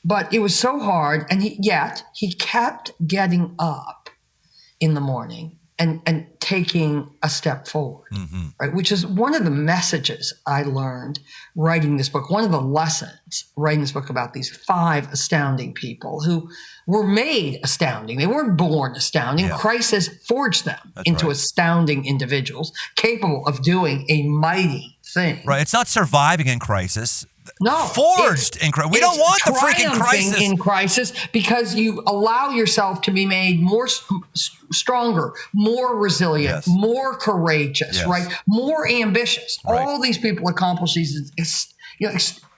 But it was so hard, and yet he kept getting up in the morning and taking a step forward, right? Which is one of the messages I learned writing this book. One of the lessons writing this book about these 5 astounding people who were made astounding. They weren't born astounding. Yeah. Crisis forged them into right. astounding individuals capable of doing a mighty thing. Right. It's not surviving in crisis. No, Forged in crisis. We don't want the freaking crisis. In crisis because you allow yourself to be made more stronger, more resilient, more courageous, right? More ambitious. Right. All these people accomplish these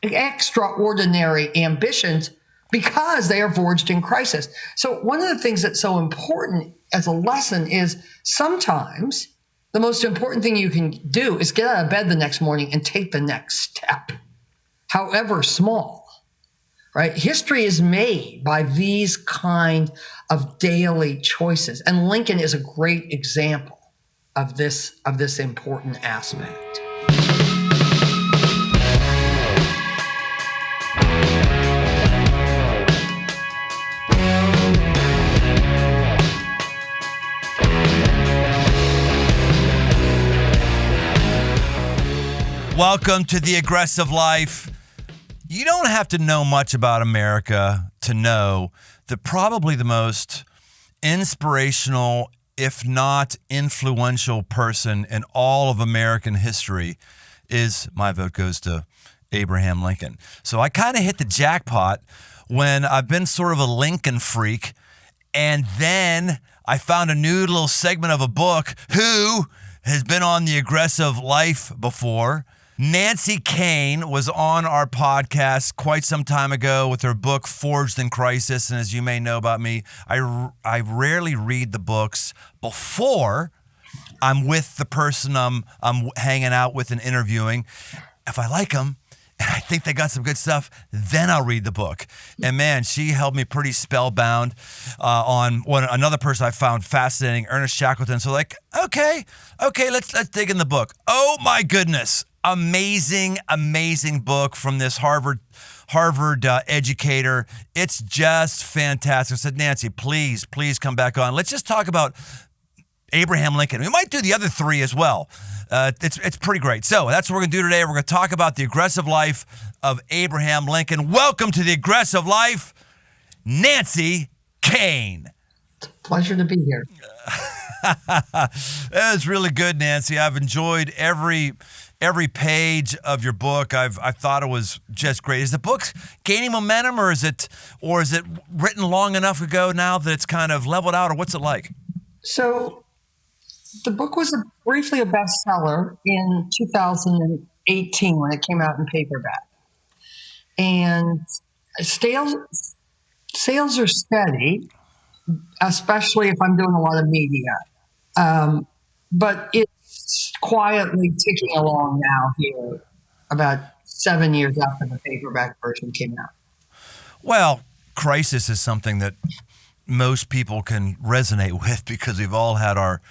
extraordinary ambitions because they are forged in crisis. So one of the things that's so important as a lesson is sometimes the most important thing you can do is get out of bed the next morning and take the next step, however small, right? History is made by these kind of daily choices. And Lincoln is a great example of this important aspect. Welcome to The Aggressive Life. You don't have to know much about America to know that probably the most inspirational, if not influential person in all of American history is, my vote goes to Abraham Lincoln. So I kind of hit the jackpot when I've been sort of a Lincoln freak, and then I found a new little segment of a book. Who has been on The Aggressive Life before? Nancy Koehn was on our podcast quite some time ago with her book, Forged in Crisis. And as you may know about me, I rarely read the books before I'm with the person I'm hanging out with and interviewing. If I like them and I think they got some good stuff, then I'll read the book. And man, she held me pretty spellbound on another person I found fascinating, Ernest Shackleton. So okay, let's dig in the book. Oh my goodness. Amazing book from this Harvard educator. It's just fantastic. I said, Nancy, please come back on. Let's just talk about Abraham Lincoln. We might do the other 3 as well. It's pretty great. So that's what we're going to do today. We're going to talk about the aggressive life of Abraham Lincoln. Welcome to the aggressive life, Nancy Koehn. It's a pleasure to be here. That was really good, Nancy. I've enjoyed every page of your book. I thought it was just great. Is the book gaining momentum, or is it written long enough ago now that it's kind of leveled out, or what's it like? So the book was briefly a bestseller in 2018 when it came out in paperback. And sales are steady, especially if I'm doing a lot of media. But it's quietly ticking along now here, about 7 years after the paperback version came out. Well, crisis is something that most people can resonate with because we've all had our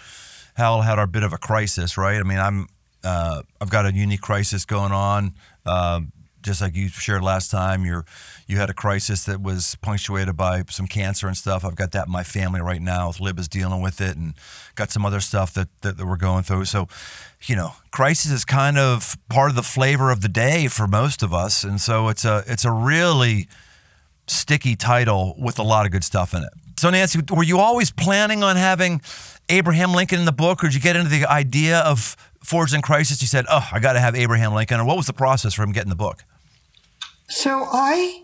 bit of a crisis, right? I mean, I've got a unique crisis going on, just like you shared last time. You had a crisis that was punctuated by some cancer and stuff. I've got that in my family right now. Lib is dealing with it, and got some other stuff that we're going through. So, crisis is kind of part of the flavor of the day for most of us, and so it's a really sticky title with a lot of good stuff in it. So, Nancy, were you always planning on having Abraham Lincoln in the book, or did you get into the idea of Forged in Crisis? You said, I got to have Abraham Lincoln. Or what was the process for him getting the book? So I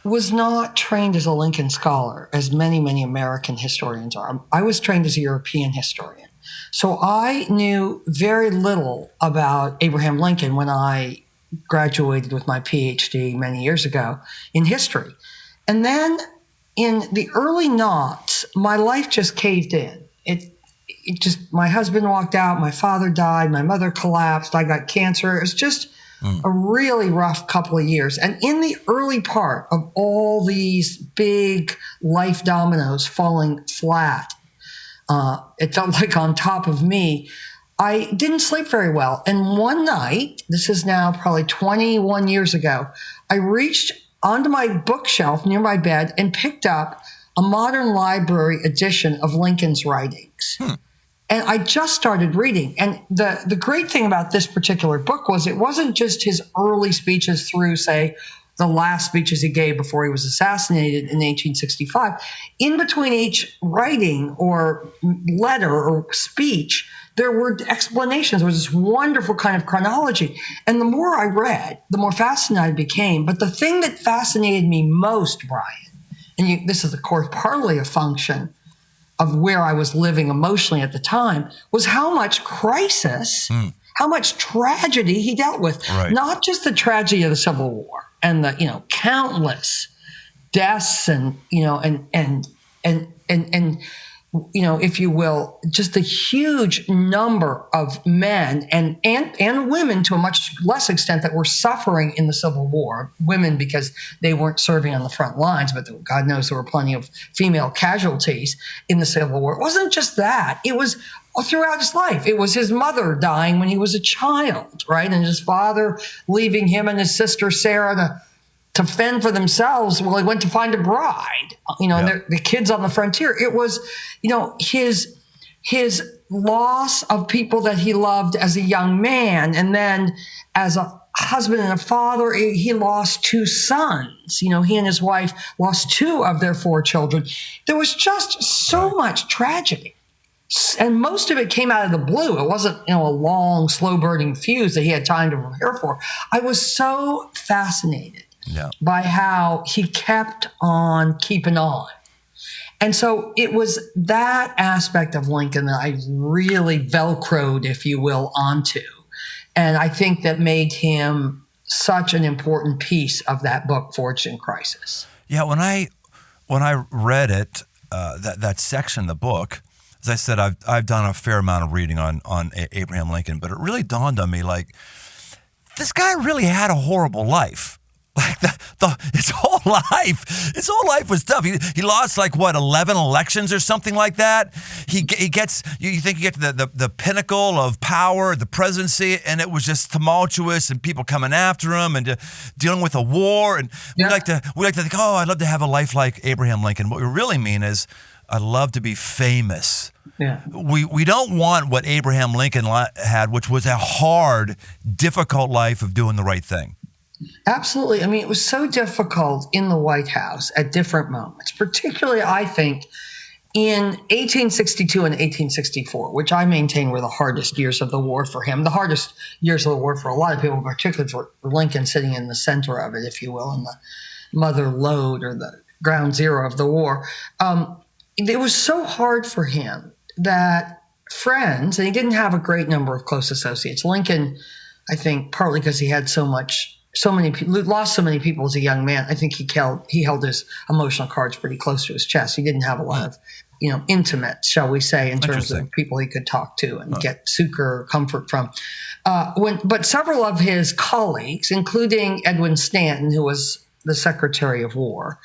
was not trained as a Lincoln scholar, as many, many American historians are. I was trained as a European historian. So I knew very little about Abraham Lincoln when I graduated with my PhD many years ago in history. And then in the early noughts, my life just caved in. My husband walked out, my father died, my mother collapsed, I got cancer. It was just a really rough couple of years. And in the early part of all these big life dominoes falling flat, it felt like on top of me, I didn't sleep very well. And one night, this is now probably 21 years ago, I reached onto my bookshelf near my bed and picked up a modern library edition of Lincoln's writings. And I just started reading. And the great thing about this particular book was it wasn't just his early speeches through, say, the last speeches he gave before he was assassinated in 1865. In between each writing or letter or speech, there were explanations. There was this wonderful kind of chronology. And the more I read, the more fascinated I became. But the thing that fascinated me most, Brian, and this is, of course, partly a function of where I was living emotionally at the time, was how much crisis, how much tragedy he dealt with. Right. Not just the tragedy of the Civil War and the countless deaths and if you will, just the huge number of men and women to a much less extent that were suffering in the Civil War. Women because they weren't serving on the front lines, but God knows there were plenty of female casualties in the Civil War. It wasn't just that. It was throughout his life. It was his mother dying when he was a child, right? And his father leaving him and his sister Sarah to fend for themselves while he went to find a bride, and the kids on the frontier. It was, his loss of people that he loved as a young man. And then as a husband and a father, he lost 2 sons. He and his wife lost 2 of their 4 children. There was just so much tragedy. And most of it came out of the blue. It wasn't, a long, slow-burning fuse that he had time to prepare for. I was so fascinated by how he kept on keeping on. And so it was that aspect of Lincoln that I really Velcroed, if you will, onto. And I think that made him such an important piece of that book, Forged in Crisis. Yeah, when I read it, that section of the book, as I said, I've done a fair amount of reading on Abraham Lincoln, but it really dawned on me, like, this guy really had a horrible life. Like his whole life was tough. He lost 11 elections or something like that. He gets, you think you get to the pinnacle of power, the presidency, and it was just tumultuous and people coming after him and dealing with a war. And we like to think, oh, I'd love to have a life like Abraham Lincoln. What we really mean is, I'd love to be famous. Yeah. We don't want what Abraham Lincoln had, which was a hard, difficult life of doing the right thing. Absolutely. I mean, it was so difficult in the White House at different moments, particularly, I think, in 1862 and 1864, which I maintain were the hardest years of the war for him, the hardest years of the war for a lot of people, particularly for Lincoln sitting in the center of it, if you will, in the mother lode or the ground zero of the war. It was so hard for him that friends, and he didn't have a great number of close associates. Lincoln, I think, partly because he had lost so many people as a young man, I think he held his emotional cards pretty close to his chest. He didn't have a lot of, intimate, shall we say, in terms of people he could talk to and get succor or comfort from. But several of his colleagues, including Edwin Stanton, who was the Secretary of War,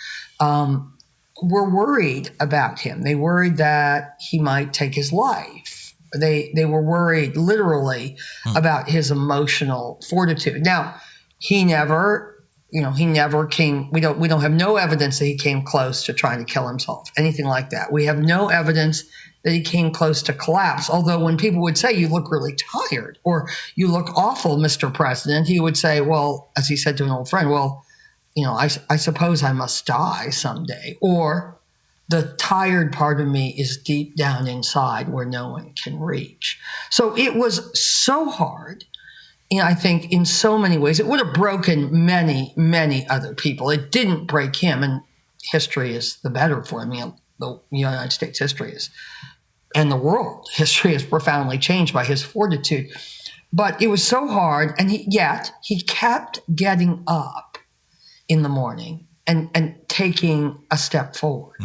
were worried about him. They worried that he might take his life. They were worried literally about his emotional fortitude. Now, he never came. We don't have no evidence that he came close to trying to kill himself, anything like that. We have no evidence that he came close to collapse. Although when people would say, "You look really tired," or "You look awful, Mr. President," he would say, well, as he said to an old friend, well, I suppose I must die someday. Or the tired part of me is deep down inside where no one can reach. So it was so hard. I think in so many ways, it would have broken many, many other people. It didn't break him, and history is the better for him. The United States history is, and the world history is profoundly changed by his fortitude. But it was so hard, and yet he kept getting up in the morning and taking a step forward,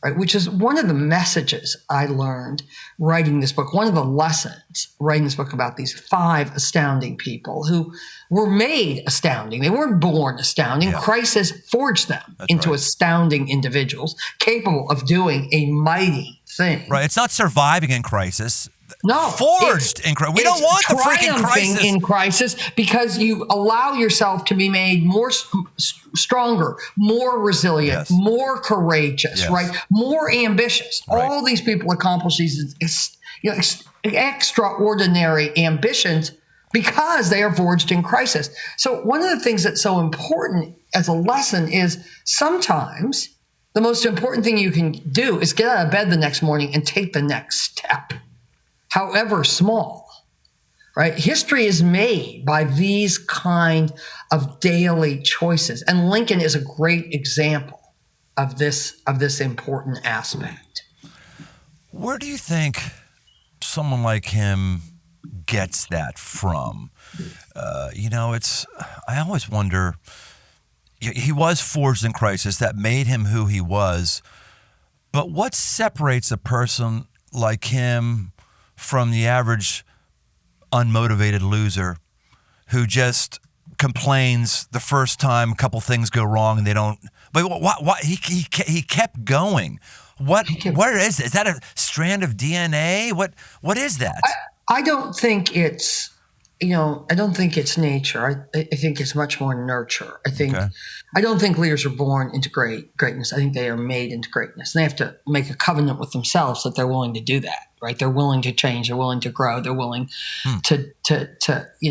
right? Which is one of the messages I learned writing this book, one of the lessons writing this book about these 5 astounding people who were made astounding. They weren't born astounding. Yeah. Crisis forged them into astounding individuals capable of doing a mighty thing. Right. It's not surviving in crisis. No, forged in crisis. We don't want the freaking triumphing crisis. in crisis because you allow yourself to be made more stronger, more resilient, Yes. more courageous, Yes. right? More ambitious. Right. All these people accomplish these extraordinary ambitions because they are forged in crisis. So one of the things that's so important as a lesson is sometimes the most important thing you can do is get out of bed the next morning and take the next step, however small, right? History is made by these kind of daily choices. And Lincoln is a great example of this important aspect. Where do you think someone like him gets that from? I always wonder, he was forged in crisis that made him who he was, but what separates a person like him from the average unmotivated loser who just complains the first time a couple things go wrong and they don't, but what he kept going. What is it? Is that a strand of DNA? What is that? I don't think it's, I don't think it's nature. I think it's much more nurture. I don't think leaders are born into greatness. I think they are made into greatness. And they have to make a covenant with themselves that they're willing to do that, right? They're willing to change. They're willing to grow. They're willing to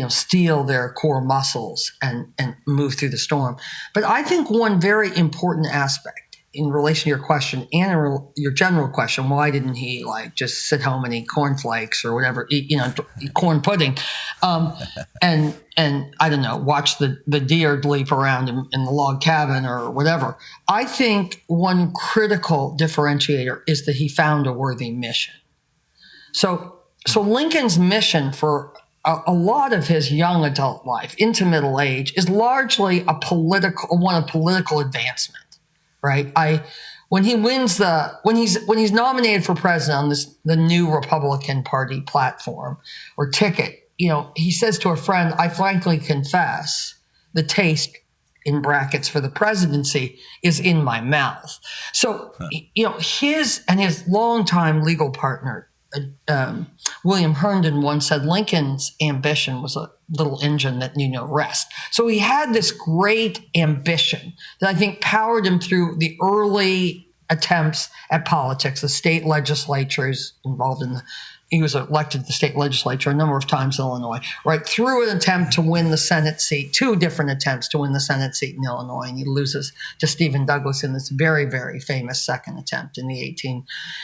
steel their core muscles and move through the storm. But I think one very important aspect in relation to your question and your general question, why didn't he just sit home and eat cornflakes or whatever, eat corn pudding, and I don't know, watch the deer leap around in the log cabin or whatever. I think one critical differentiator is that he found a worthy mission. So Lincoln's mission for a lot of his young adult life into middle age is largely one of political advancement. Right. When he's nominated for president on the new Republican Party platform or ticket, he says to a friend, "I frankly confess the taste in brackets for the presidency is in my mouth." So, his longtime legal partner, William Herndon, once said Lincoln's ambition was a little engine that knew no rest. So he had this great ambition that I think powered him through the early attempts at politics. The state legislatures involved he was elected to the state legislature a number of times in Illinois, right through an attempt to win the Senate seat, 2 different attempts to win the Senate seat in Illinois, and he loses to Stephen Douglas in this very, very famous second attempt in the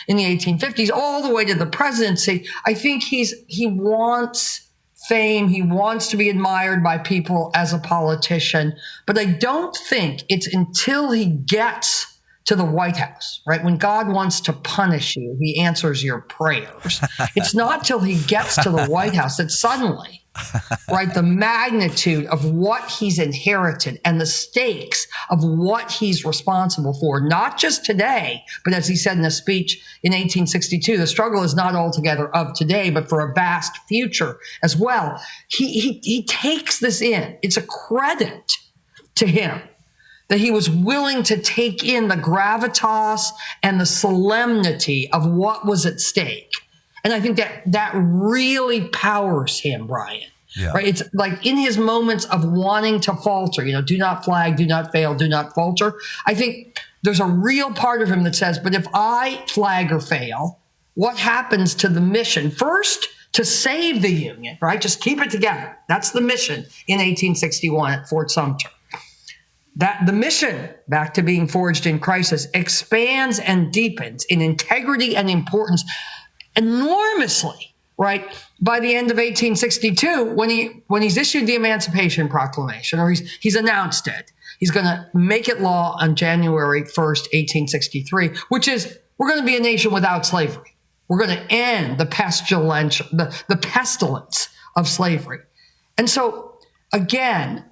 1850s, all the way to the presidency. I think he wants fame. He wants to be admired by people as a politician, but I don't think it's until he gets to the White House, right? When God wants to punish you, he answers your prayers. It's not till he gets to the White House that suddenly, right, the magnitude of what he's inherited and the stakes of what he's responsible for, not just today, but as he said in a speech in 1862, the struggle is not altogether of today, but for a vast future as well. He takes this in. It's a credit to him that he was willing to take in the gravitas and the solemnity of what was at stake. And I think that really powers him, Brian. Yeah. Right? It's like in his moments of wanting to falter, do not flag, do not fail, do not falter. I think there's a real part of him that says, but if I flag or fail, what happens to the mission? First, to save the Union, right? Just keep it together. That's the mission in 1861 at Fort Sumter. That the mission, back to being forged in crisis, expands and deepens in integrity and importance enormously, right? By the end of 1862, when he's issued the Emancipation Proclamation, or he's announced it, he's going to make it law on January 1st, 1863, which is we're going to be a nation without slavery. We're going to end the pestilence of slavery. And so, again,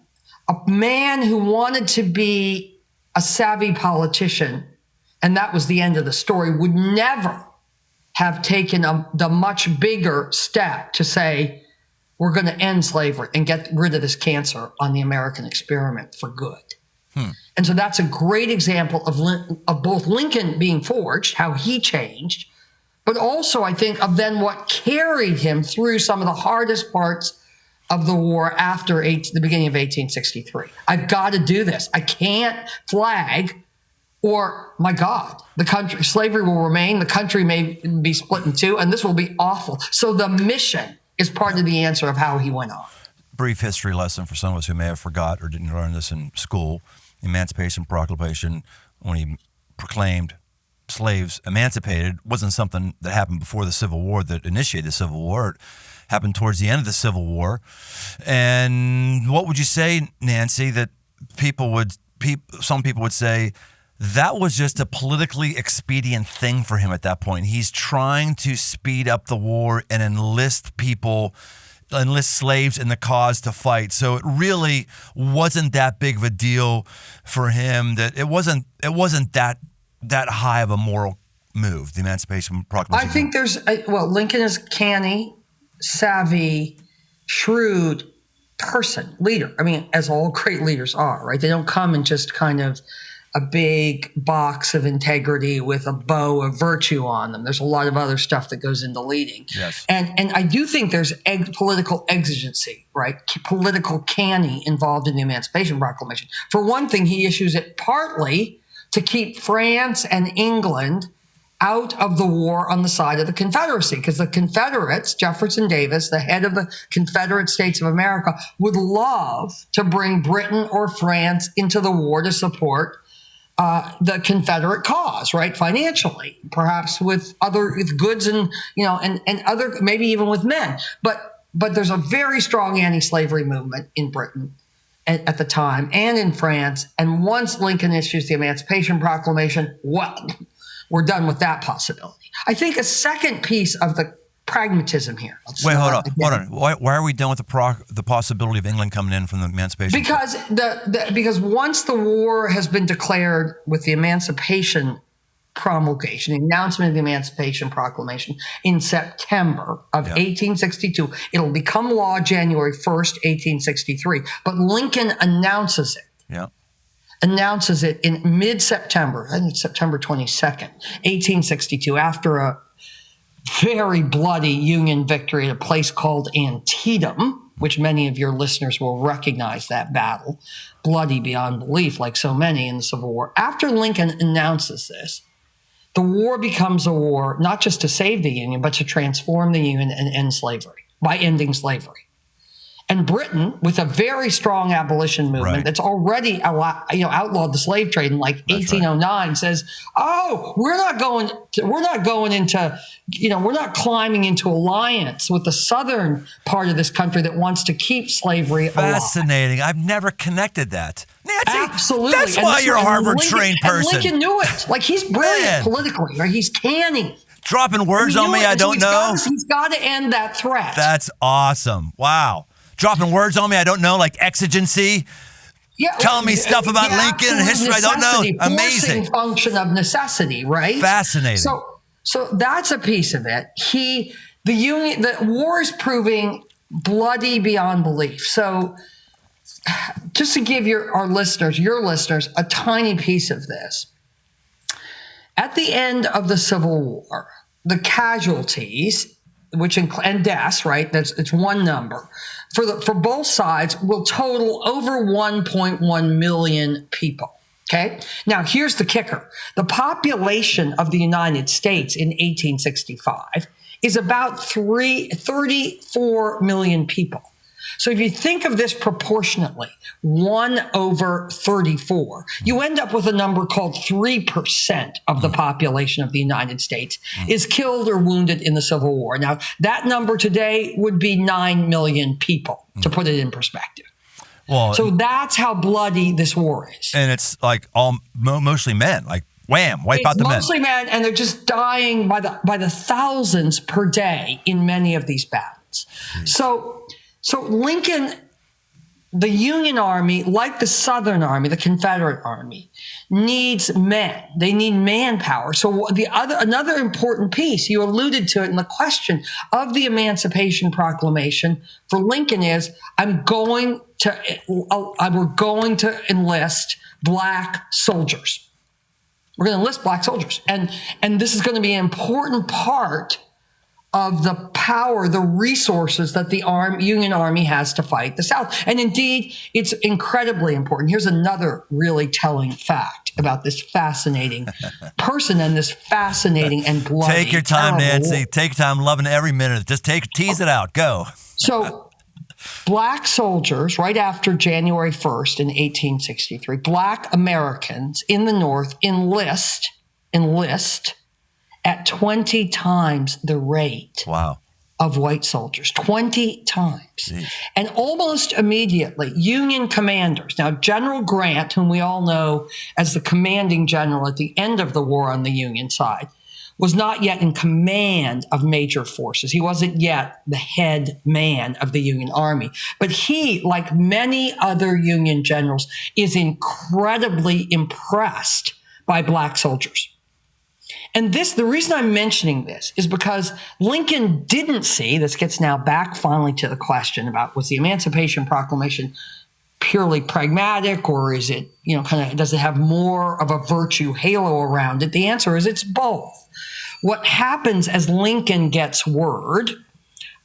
a man who wanted to be a savvy politician, and that was the end of the story, would never have taken the much bigger step to say, we're going to end slavery and get rid of this cancer on the American experiment for good. And so that's a great example of both Lincoln being forged, how he changed, but also I think of then what carried him through some of the hardest parts of the war after the beginning of 1863. I've got to do this. I can't flag, or my God, the country, slavery will remain. The country may be split in two, and this will be awful. So the mission is part of the answer of how he went on. Brief history lesson for some of us who may have forgot or didn't learn this in school. Emancipation Proclamation, when he proclaimed slaves emancipated, wasn't something that happened before the Civil War that initiated the Civil War. It happened towards the end of the Civil War. And what would you say, Nancy, that some people would say that was just a politically expedient thing for him at that point? He's trying to speed up the war and enlist slaves in the cause to fight. So it really wasn't that big of a deal for him. That it wasn't that high of a moral move, the Emancipation Proclamation. I think Lincoln is canny, savvy, shrewd person, leader. I mean, as all great leaders are, right? They don't come in just kind of a big box of integrity with a bow of virtue on them. There's a lot of other stuff that goes into leading. Yes. And I do think there's political exigency, right? Political canny involved in the Emancipation Proclamation. For one thing, he issues it partly to keep France and England out of the war on the side of the Confederacy, because the Confederates, Jefferson Davis, the head of the Confederate States of America, would love to bring Britain or France into the war to support the Confederate cause, right? Financially, perhaps with goods and other, maybe even with men. But there's a very strong anti-slavery movement in Britain at the time and in France. And once Lincoln issues the Emancipation Proclamation, well, we're done with that possibility. I think a second piece of the pragmatism here. Wait, hold on. Why are we done with the possibility of England coming in from the Emancipation? Because once the war has been declared with the Emancipation Promulgation, the announcement of the Emancipation Proclamation in September of 1862, it'll become law January 1st, 1863. But Lincoln announces it. Yeah. Announces it in mid-September, I think it's September 22nd, 1862, after a very bloody Union victory at a place called Antietam, which many of your listeners will recognize that battle, bloody beyond belief, like so many in the Civil War. After Lincoln announces this, the war becomes a war not just to save the Union, but to transform the Union and end slavery by ending slavery. And Britain, with a very strong abolition movement that's already outlawed the slave trade in like 1809, says, we're not climbing into alliance with the southern part of this country that wants to keep slavery alive. Fascinating. I've never connected that. Nancy, absolutely. That's why you're a Harvard-trained person. And Lincoln knew it. Like, he's brilliant politically, right? He's canny. Dropping words on me I don't know. He's got to end that threat. That's awesome. Wow. Dropping words on me I don't know, like exigency. Yeah, telling me stuff about Lincoln and history I don't know. Amazing. Function of necessity, right? Fascinating. So that's a piece of it. The war is proving bloody beyond belief. So just to give your listeners, a tiny piece of this. At the end of the Civil War, the casualties, and deaths, right? It's one number. For both sides will total over 1.1 million people. Okay. Now here's the kicker. The population of the United States in 1865 is about 34 million people. So if you think of this proportionately, 1/34, you end up with a number called 3% of the population of the United States is killed or wounded in the Civil War. Now, that number today would be 9 million people, to put it in perspective. Well, so that's how bloody this war is. And it's like mostly men, like wham, wipe out the men. Mostly men, and they're just dying by the thousands per day in many of these battles. So Lincoln, the Union Army, like the Southern Army, the Confederate Army, needs men. They need manpower. So another important piece, you alluded to it in the question of the Emancipation Proclamation for Lincoln is, we're going to enlist black soldiers. We're going to enlist black soldiers. And this is going to be an important part of the power, the resources that the Union Army has to fight the South. And indeed, it's incredibly important. Here's another really telling fact about this fascinating person and this fascinating and bloody. Take your time, Nancy. War. Take your time, loving every minute. Just tease it out. Go. So black soldiers, right after January 1st in 1863, black Americans in the North enlist at 20 times the rate of white soldiers, 20 times. Jeez. And almost immediately, Union commanders, now General Grant, whom we all know as the commanding general at the end of the war on the Union side, was not yet in command of major forces. He wasn't yet the head man of the Union Army. But he, like many other Union generals, is incredibly impressed by black soldiers. And the reason I'm mentioning this is because Lincoln didn't see, this gets now back finally to the question about, was the Emancipation Proclamation purely pragmatic, or is it, does it have more of a virtue halo around it? The answer is it's both. What happens as Lincoln gets word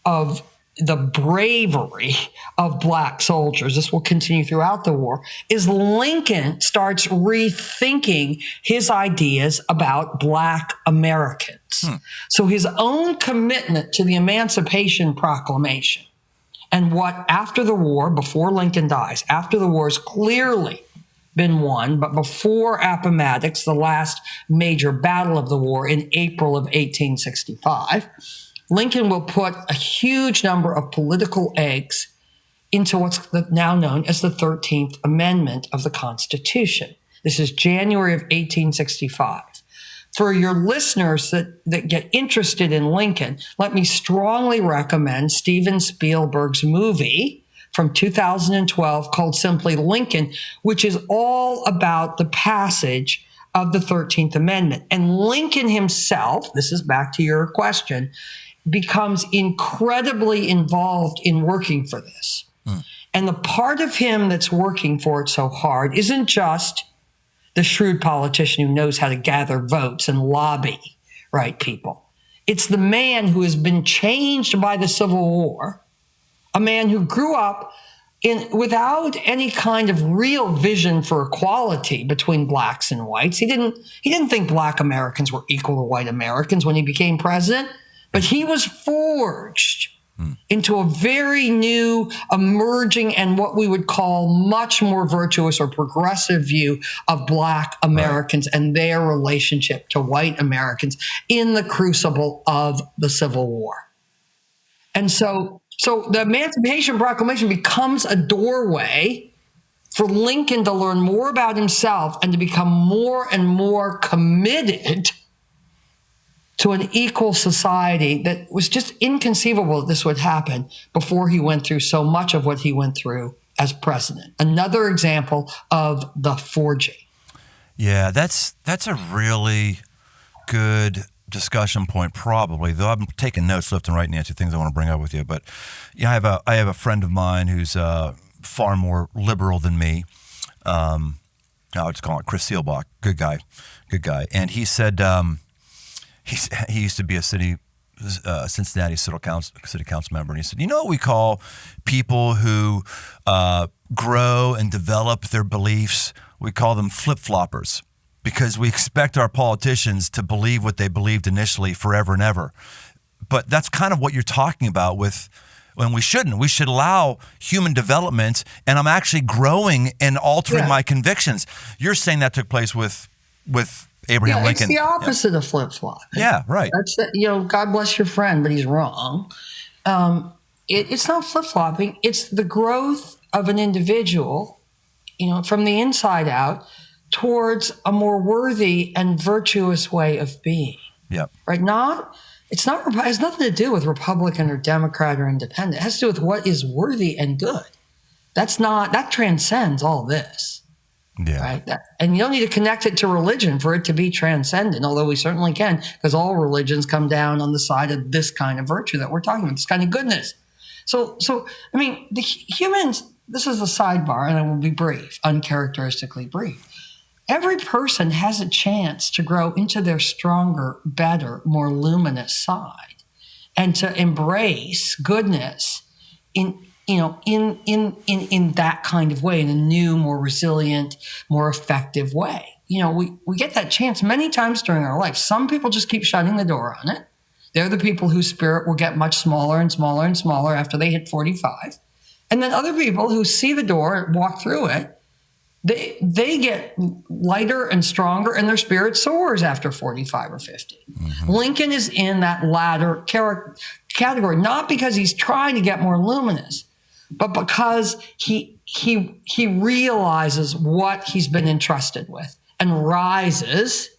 of the bravery of black soldiers, this will continue throughout the war, is Lincoln starts rethinking his ideas about black Americans. So his own commitment to the Emancipation Proclamation and what after the war, before Lincoln dies, after the war has clearly been won, but before Appomattox, the last major battle of the war in April of 1865, Lincoln will put a huge number of political eggs into what's now known as the 13th Amendment of the Constitution. This is January of 1865. For your listeners that get interested in Lincoln, let me strongly recommend Steven Spielberg's movie from 2012 called simply Lincoln, which is all about the passage of the 13th Amendment. And Lincoln himself, this is back to your question, becomes incredibly involved in working for this. And the part of him that's working for it so hard isn't just the shrewd politician who knows how to gather votes and lobby, right, people. It's the man who has been changed by the Civil War, a man who grew up without any kind of real vision for equality between blacks and whites. He didn't think black Americans were equal to white Americans when he became president, but he was forged into a very new, emerging, and what we would call much more virtuous or progressive view of black Americans and their relationship to white Americans in the crucible of the Civil War. And so the Emancipation Proclamation becomes a doorway for Lincoln to learn more about himself and to become more and more committed to an equal society that was just inconceivable that this would happen before he went through so much of what he went through as president. Another example of the forging. Yeah, that's a really good discussion point, probably. Though I'm taking notes left and right, Nancy, things I want to bring up with you. But yeah, I have a friend of mine who's far more liberal than me. I'll just call it Chris Seelbach. Good guy. And he said he used to be a Cincinnati city council member, and he said, what we call people who grow and develop their beliefs? We call them flip-floppers, because we expect our politicians to believe what they believed initially forever and ever. But that's kind of what you're talking about when we shouldn't. We should allow human development, and I'm actually growing and altering my convictions. You're saying that took place with Abraham Lincoln. It's the opposite of flip-flop. Yeah, right. That's God bless your friend, but he's wrong. It's not flip-flopping. It's the growth of an individual, from the inside out, towards a more worthy and virtuous way of being. Yeah. Right? It has nothing to do with Republican or Democrat or Independent. It has to do with what is worthy and good. That transcends all this. Yeah. Right. And you don't need to connect it to religion for it to be transcendent, although we certainly can, because all religions come down on the side of this kind of virtue that we're talking about, this kind of goodness. So I mean, the humans, this is a sidebar, and I will be brief, uncharacteristically brief. every person has a chance to grow into their stronger, better, more luminous side and to embrace goodness in that kind of way, in a new, more resilient, more effective way. We get that chance many times during our life. Some people just keep shutting the door on it. They're the people whose spirit will get much smaller and smaller and smaller after they hit 45. And then other people who see the door and walk through it, they get lighter and stronger, and their spirit soars after 45 or 50. Mm-hmm. Lincoln is in that latter category, not because he's trying to get more luminous, but because he realizes what he's been entrusted with and rises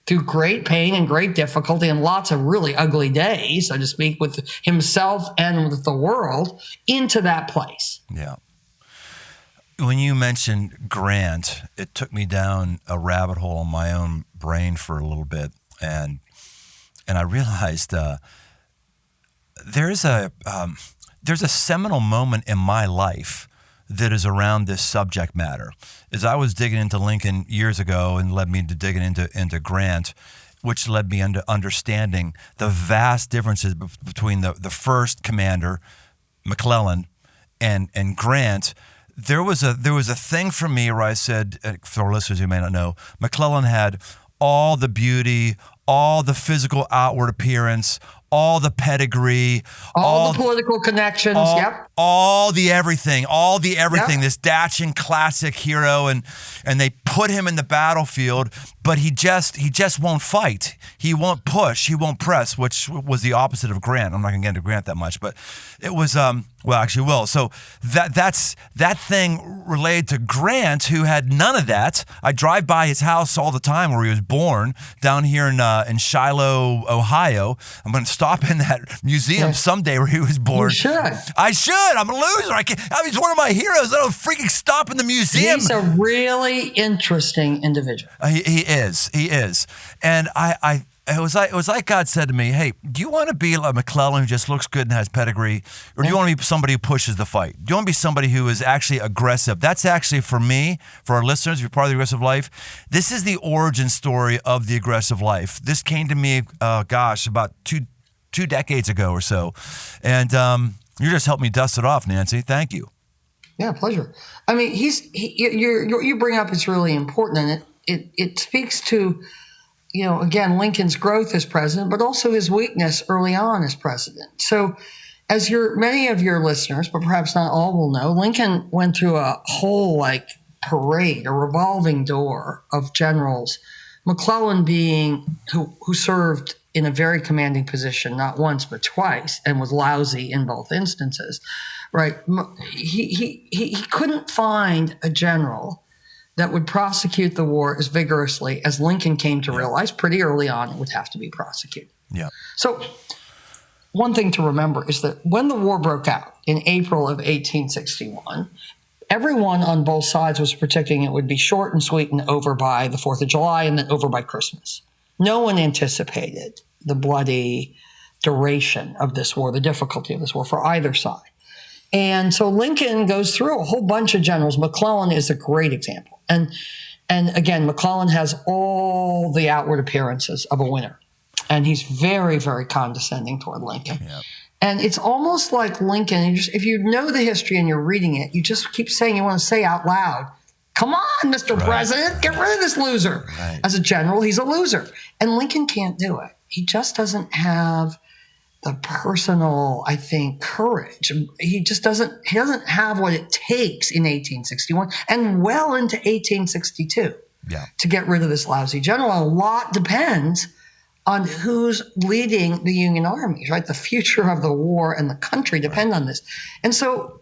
through great pain and great difficulty and lots of really ugly days, so to speak, with himself and with the world into that place. Yeah. When you mentioned Grant, it took me down a rabbit hole in my own brain for a little bit, and I realized there's a seminal moment in my life that is around this subject matter. As I was digging into Lincoln years ago and led me to digging into Grant, which led me into understanding the vast differences between the first commander, McClellan, and Grant. There was a thing for me where I said, for our listeners who may not know, McClellan had all the beauty, all the physical outward appearance, all the pedigree, all the political connections, all the everything, Yep. this dashing classic hero, and they put him in the battlefield, but he just won't fight. He won't push. He won't press, which was the opposite of Grant. I'm not going to get into Grant that much, but it was well, actually, will. So that's that thing related to Grant, who had none of that. I drive by his house all the time where he was born, down here in Shiloh, Ohio. I'm going to stop in that museum someday where he was born. You should. I should. I'm a loser. He's one of my heroes. I don't freaking stop in the museum. He's a really interesting individual. He is. And it was like God said to me, hey, do you want to be like McClellan, who just looks good and has pedigree? Or do you want to be somebody who pushes the fight? Do you want to be somebody who is actually aggressive? That's actually, for me, for our listeners, if you're part of the aggressive life, this is the origin story of the aggressive life. This came to me, about two decades ago or so. And you just helped me dust it off, Nancy. Thank you. Yeah, pleasure. I mean, you bring up is really important, and it speaks to, again, Lincoln's growth as president, but also his weakness early on as president. So, as many of your listeners, but perhaps not all, will know, Lincoln went through a whole parade, a revolving door of generals. McClellan being who served in a very commanding position, not once but twice, and was lousy in both instances. Right? He couldn't find a general that would prosecute the war as vigorously as Lincoln came to realize pretty early on it would have to be prosecuted. Yeah. So one thing to remember is that when the war broke out in April of 1861, everyone on both sides was predicting it would be short and sweet and over by the 4th of July and then over by Christmas. No one anticipated the bloody duration of this war, the difficulty of this war for either side. And so Lincoln goes through a whole bunch of generals. McClellan is a great example. And again, McClellan has all the outward appearances of a winner. And he's very, very condescending toward Lincoln. Yep. And it's almost like Lincoln, if you know the history and you're reading it, you just keep saying, you want to say out loud, come on, Mr. President, get rid of this loser. Right. As a general, he's a loser. And Lincoln can't do it. He just doesn't have the personal, I think, courage. He doesn't have what it takes in 1861 and well into 1862 to get rid of this lousy general. A lot depends on who's leading the Union armies, right? The future of the war and the country depend on this. And so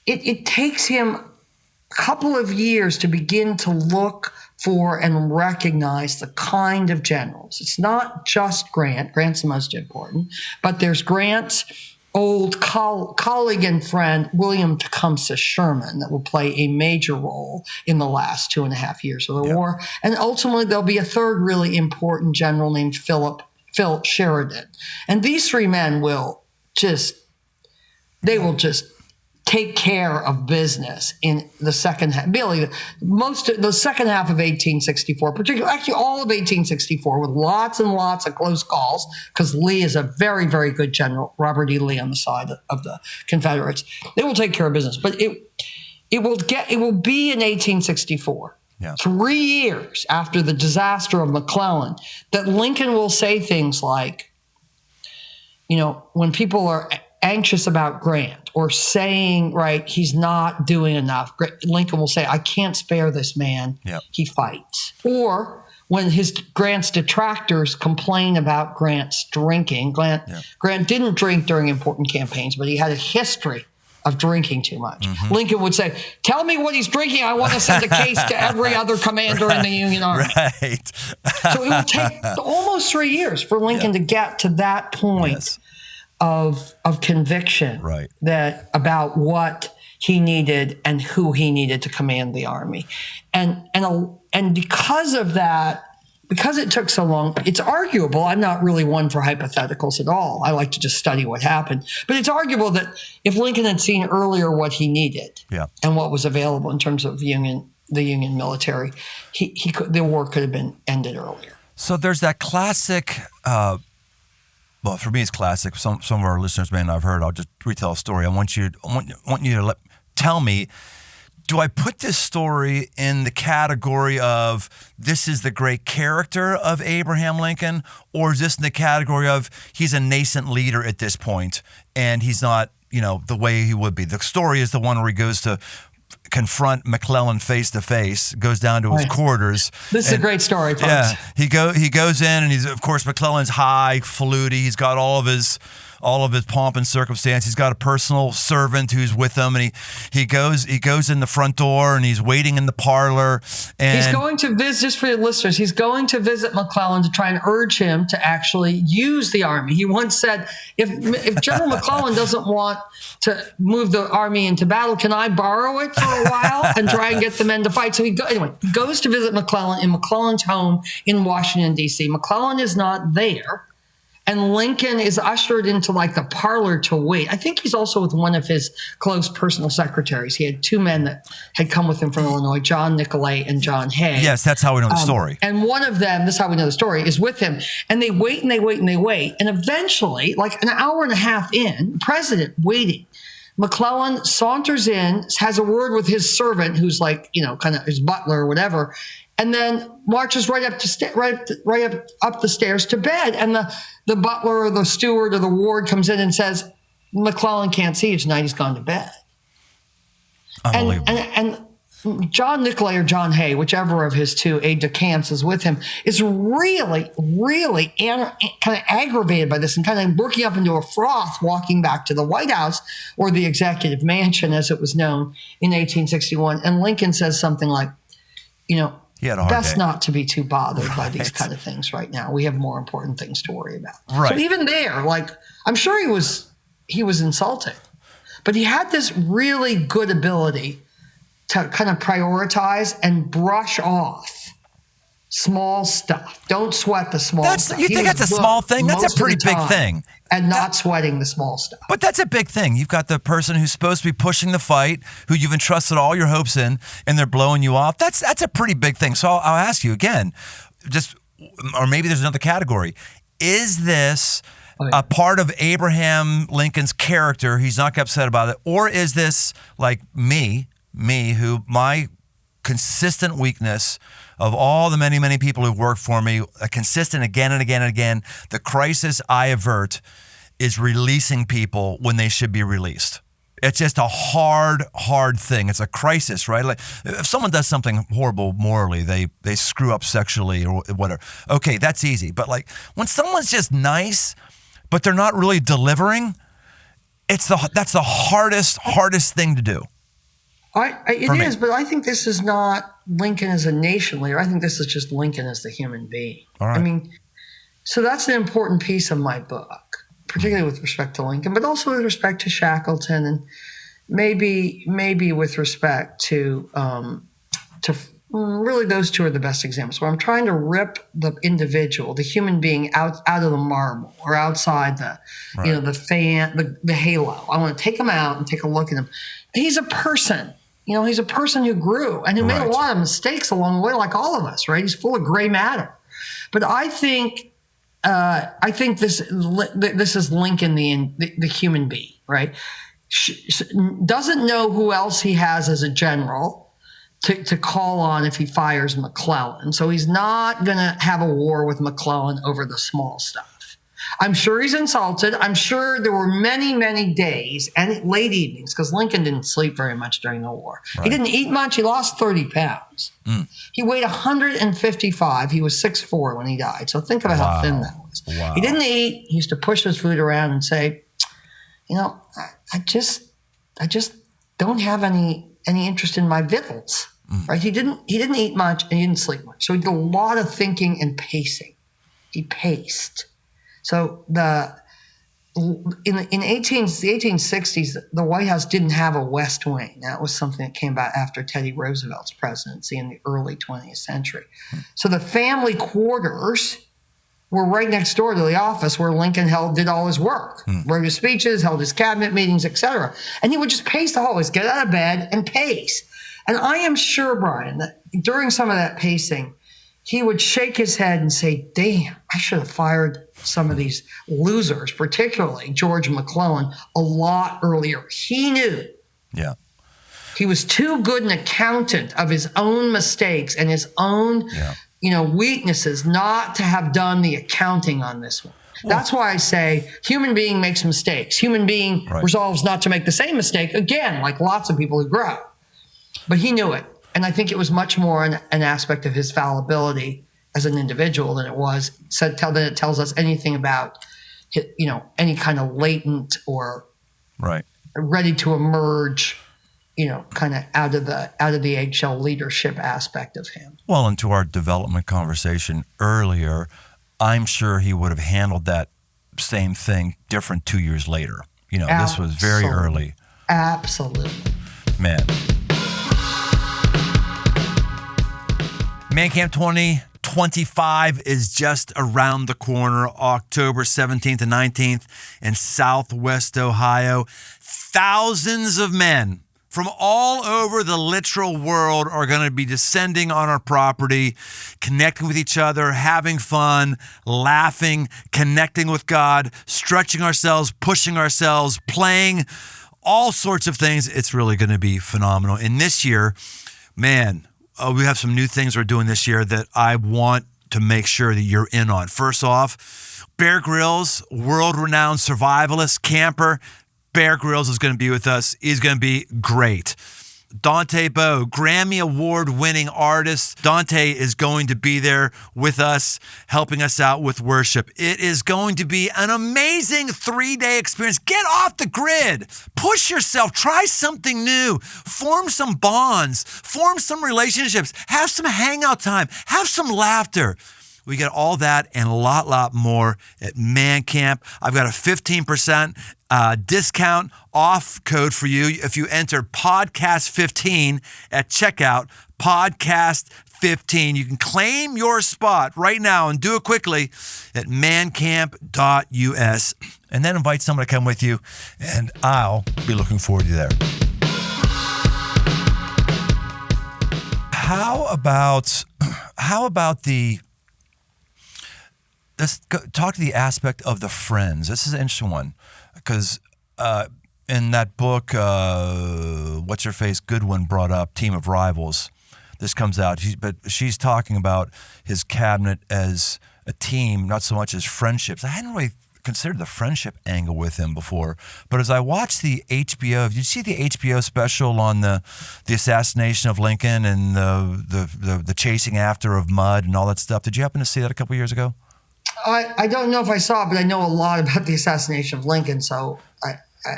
it takes him a couple of years to begin to look for and recognize the kind of generals. It's not just Grant. Grant's the most important, but there's Grant's old colleague and friend, William Tecumseh Sherman, that will play a major role in the last 2.5 years of the war. And ultimately, there'll be a third really important general named Philip Sheridan. And these three men will just take care of business in the second half. Really, the second half of 1864, particularly actually all of 1864, with lots and lots of close calls, because Lee is a very, very good general, Robert E. Lee on the side of the Confederates. They will take care of business, but it will be in 1864. Yeah. 3 years after the disaster of McClellan, that Lincoln will say things like, when people are anxious about Grant or saying, right, he's not doing enough, Lincoln will say, I can't spare this man. Yep. He fights. Or when Grant's detractors complain about Grant's drinking, Grant didn't drink during important campaigns, but he had a history of drinking too much. Mm-hmm. Lincoln would say, tell me what he's drinking. I want to send a case to every other commander in the Union Army. Right. So it will take almost 3 years for Lincoln to get to that point of conviction, that about what he needed and who he needed to command the army. And because of that, because it took so long, it's arguable. I'm not really one for hypotheticals at all. I like to just study what happened. But it's arguable that if Lincoln had seen earlier what he needed and what was available in terms of the Union military, the war could have been ended earlier. So there's that classic, well, for me it's classic. Some of our listeners may not have heard. I'll just retell a story. I want you to tell me, do I put this story in the category of this is the great character of Abraham Lincoln, or is this in the category of he's a nascent leader at this point and he's not, the way he would be? The story is the one where he goes to confront McClellan face to face, goes down to his quarters. This is a great story, folks. Yeah, he goes in, and of course McClellan's highfalutin. He's got all of his pomp and circumstance. He's got a personal servant who's with him, and he goes in the front door, and he's waiting in the parlor. And he's going to visit, just for your listeners, he's going to visit McClellan to try and urge him to actually use the army. He once said, if General McClellan doesn't want to move the army into battle, can I borrow it for a while and try and get the men to fight? So he goes to visit McClellan in McClellan's home in Washington, D.C. McClellan is not there. And Lincoln is ushered into the parlor to wait. I think he's also with one of his close personal secretaries. He had two men that had come with him from Illinois, John Nicolay and John Hay. Yes, that's how we know the story. And one of them, this is how we know the story, is with him. And they wait and they wait and they wait. And eventually, an hour and a half in, president waiting, McClellan saunters in, has a word with his servant, who's kind of his butler or whatever, and then marches right up the stairs to bed. And the butler or the steward or the ward comes in and says, McClellan can't see you tonight. He's gone to bed. Unbelievable. And John Nicolay or John Hay, whichever of his two aides-de-camp is with him, is really, really kind of aggravated by this and kind of working up into a froth walking back to the White House, or the Executive Mansion as it was known in 1861. And Lincoln says something like, best not to be too bothered by these kind of things right now. We have more important things to worry about. Right. So even there, I'm sure he was insulted, but he had this really good ability to kind of prioritize and brush off small stuff. Don't sweat the small stuff. You think that's a small thing? That's a pretty big thing. And not sweating the small stuff. But that's a big thing. You've got the person who's supposed to be pushing the fight, who you've entrusted all your hopes in, and they're blowing you off. That's a pretty big thing. So I'll ask you again, or maybe there's another category. Is this a part of Abraham Lincoln's character? He's not upset about it. Or is this like me, who my consistent weakness of all the many, many people who've worked for me, a consistent again and again and again, the crisis I avert is releasing people when they should be released. It's just a hard thing. It's a crisis, right? Like if someone does something horrible morally, they screw up sexually or whatever. Okay, that's easy. But when someone's just nice, but they're not really delivering, that's the hardest thing to do. It is, but I think this is not Lincoln as a nation leader. I think this is just Lincoln as the human being. All right. So that's an important piece of my book, particularly with respect to Lincoln, but also with respect to Shackleton, and maybe with respect to Really, those two are the best examples. Where I'm trying to rip the individual, the human being, out of the marble or outside the, Right. the halo. I want to take him out and take a look at him. He's a person. He's a person who grew and who made a Right. lot of mistakes along the way, like all of us. Right? He's full of gray matter. But I think this is Lincoln, the human being. Right? Doesn't know who else he has as a general to call on if he fires McClellan. So he's not going to have a war with McClellan over the small stuff. I'm sure he's insulted. I'm sure there were many, many days and late evenings, because Lincoln didn't sleep very much during the war. Right. He didn't eat much. He lost 30 pounds. He weighed 155. He was 6'4" when he died. So think about how thin that was. Wow. He didn't eat. He used to push his food around and say, I just don't have any interest in my victuals. Right? He didn't eat much and he didn't sleep much. So he did a lot of thinking and pacing. He paced. So in the 1860s, the White House didn't have a West Wing. That was something that came about after Teddy Roosevelt's presidency in the early 20th century. So the family quarters were right next door to the office where Lincoln did all his work, wrote his speeches, held his cabinet meetings, etc. And he would just pace the hallways, get out of bed and pace. And I am sure, Brian, that during some of that pacing, he would shake his head and say, damn, I should have fired some of these losers, particularly George McClellan, a lot earlier. He knew. Yeah. He was too good an accountant of his own mistakes and his own weaknesses not to have done the accounting on this one. That's why I say human being makes mistakes. Human being resolves not to make the same mistake again, like lots of people who grow. But he knew it. And I think it was much more an aspect of his fallibility as an individual than it tells us anything about, any kind of latent or ready to emerge, kind of out of the eggshell leadership aspect of him. Well, into our development conversation earlier, I'm sure he would have handled that same thing different 2 years later. This was very early. Absolutely. Man. Man Camp 2025 is just around the corner, October 17th and 19th in Southwest Ohio. Thousands of men from all over the literal world are going to be descending on our property, connecting with each other, having fun, laughing, connecting with God, stretching ourselves, pushing ourselves, playing, all sorts of things. It's really going to be phenomenal. And this year, man, we have some new things we're doing this year that I want to make sure that you're in on. First off, Bear Grylls, world-renowned survivalist, camper. Bear Grylls is going to be with us. He's going to be great. Dante Bowe, Grammy Award-winning artist. Dante is going to be there with us, helping us out with worship. It is going to be an amazing 3-day experience. Get off the grid. Push yourself. Try something new. Form some bonds. Form some relationships. Have some hangout time. Have some laughter. We get all that and a lot more at Man Camp. I've got a 15% discount off code for you if you enter podcast15 at checkout, podcast15. You can claim your spot right now and do it quickly at mancamp.us, and then invite someone to come with you, and I'll be looking forward to you there. How about let's talk to the aspect of the friends. This is an interesting one because in that book, what's her face, Goodwin brought up Team of Rivals. This comes out, but she's talking about his cabinet as a team, not so much as friendships. I hadn't really considered the friendship angle with him before, but as I watched the HBO, did you see the HBO special on the assassination of Lincoln and the chasing after of Mudd and all that stuff? Did you happen to see that a couple years ago? I don't know if I saw it, but I know a lot about the assassination of Lincoln, so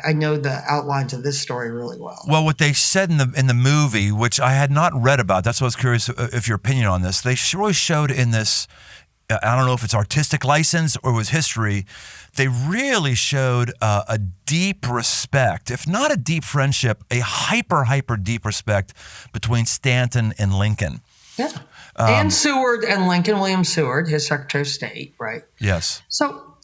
I know the outlines of this story really well. Well, what they said in the movie, which I had not read about, that's why I was curious if your opinion on this. They really showed in this, I don't know if it's artistic license or it was history, they really showed a deep respect, if not a deep friendship, a hyper deep respect between Stanton and Lincoln. Yeah. And Seward and Lincoln, William Seward, his Secretary of State, right? Yes. So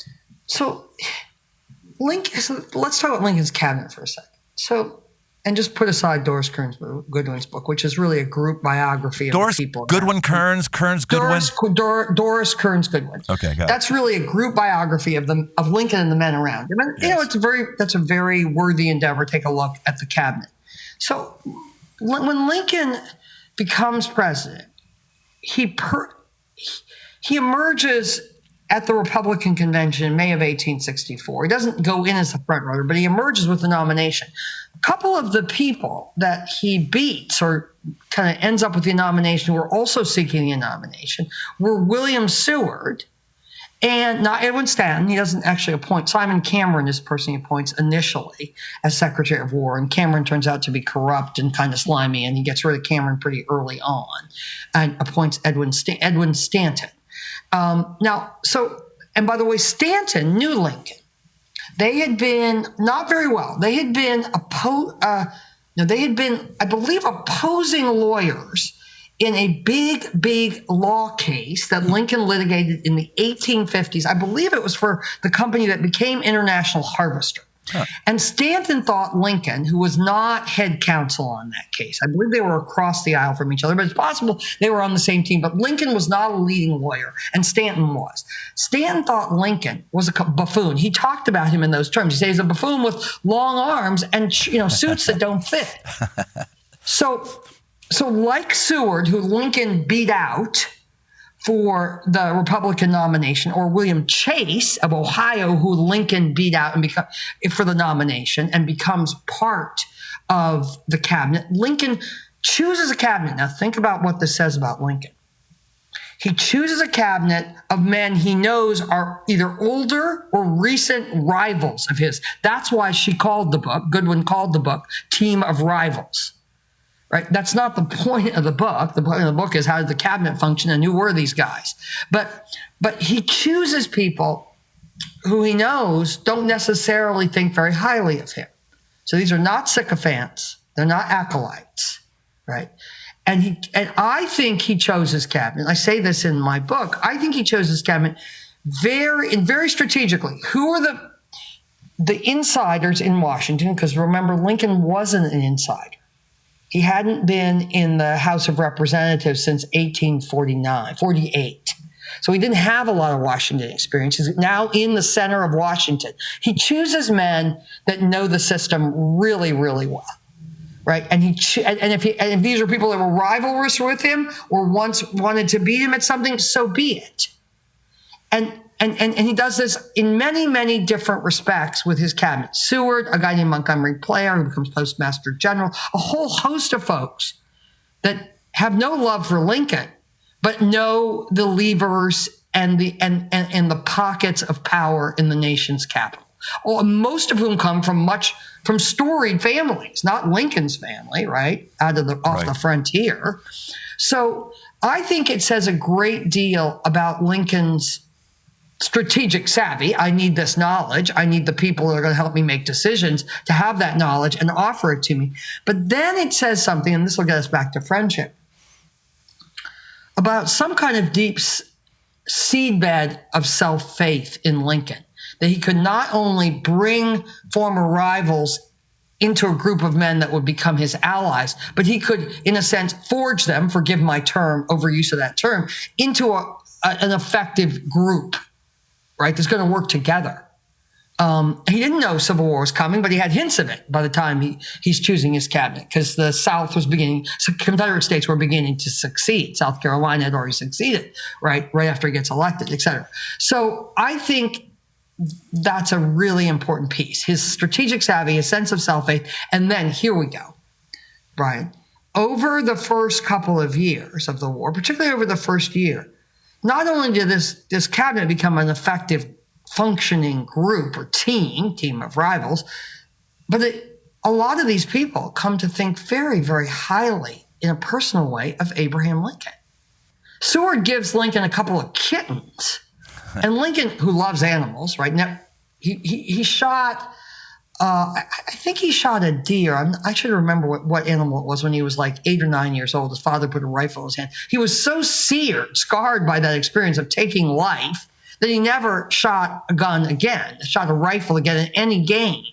Lincoln. So let's talk about Lincoln's cabinet for a second. So, and just put aside Doris Kearns Goodwin's book, which is really a group biography of Doris the people. Goodwin Kearns Goodwin. Doris Kearns Goodwin. Okay, got it. That's really a group biography of Lincoln and the men around him. And, Yes. that's a very worthy endeavor. Take a look at the cabinet. So when Lincoln becomes president, he emerges at the Republican convention in May of 1864. He doesn't go in as the front runner, but he emerges with the nomination. A couple of the people that he beats or kind of ends up with the nomination who were also seeking the nomination were William Seward and not Edwin Stanton. He doesn't actually appoint. Simon Cameron is the person he appoints initially as Secretary of War, and Cameron turns out to be corrupt and kind of slimy, and he gets rid of Cameron pretty early on and appoints Edwin Stanton. And by the way, Stanton knew Lincoln. They had been not very well. They had been, I believe, opposing lawyers in a big law case that Lincoln litigated in the 1850s. I believe it was for the company that became International Harvester. Huh. And Stanton thought Lincoln, who was not head counsel on that case, I believe they were across the aisle from each other, but it's possible they were on the same team. But Lincoln was not a leading lawyer, and Stanton was. Stanton thought Lincoln was a buffoon. He talked about him in those terms. He said he's a buffoon with long arms and suits that don't fit. So like Seward, who Lincoln beat out for the Republican nomination, or William Chase of Ohio, who Lincoln beat out for the nomination and becomes part of the cabinet. Lincoln chooses a cabinet. Now think about what this says about Lincoln. He chooses a cabinet of men he knows are either older or recent rivals of his. That's why Goodwin called the book Team of Rivals. Right? That's not the point of the book. The point of the book is how did the cabinet function and who were these guys? But he chooses people who he knows don't necessarily think very highly of him. So these are not sycophants. They're not acolytes, right? And I think he chose his cabinet. I say this in my book. I think he chose his cabinet very strategically. Who are the insiders in Washington? Because remember, Lincoln wasn't an insider. He hadn't been in the House of Representatives since 1848. So he didn't have a lot of Washington experience. He's now in the center of Washington. He chooses men that know the system really well, right? And if these are people that were rivalrous with him or once wanted to beat him at something, so be it. And he does this in many different respects with his cabinet. Seward, a guy named Montgomery Blair, who becomes Postmaster General, a whole host of folks that have no love for Lincoln, but know the levers and the pockets of power in the nation's capital. Most of whom come from storied families, not Lincoln's family, right? Off the frontier. So I think it says a great deal about Lincoln's strategic savvy. I need this knowledge. I need the people that are going to help me make decisions to have that knowledge and offer it to me. But then it says something, and this will get us back to friendship, about some kind of deep seedbed of self-faith in Lincoln, that he could not only bring former rivals into a group of men that would become his allies, but he could, in a sense, forge them, forgive my overuse of that term, into an effective group, right, that's going to work together. He didn't know Civil War was coming, but he had hints of it by the time he's choosing his cabinet, because the South was Confederate states were beginning to succeed. South Carolina had already succeeded, right after he gets elected, et cetera. So I think that's a really important piece. His strategic savvy, his sense of self-faith, and then here we go, Brian. Over the first couple of years of the war, particularly over the first year, not only did this cabinet become an effective functioning group or team of rivals, but a lot of these people come to think very highly in a personal way of Abraham Lincoln. Seward gives Lincoln a couple of kittens, and Lincoln, who loves animals, right now, he shot I think he shot a deer. I should remember what animal it was when he was like 8 or 9 years old. His father put a rifle in his hand. He was so scarred by that experience of taking life that he never shot a gun again, shot a rifle again in any game.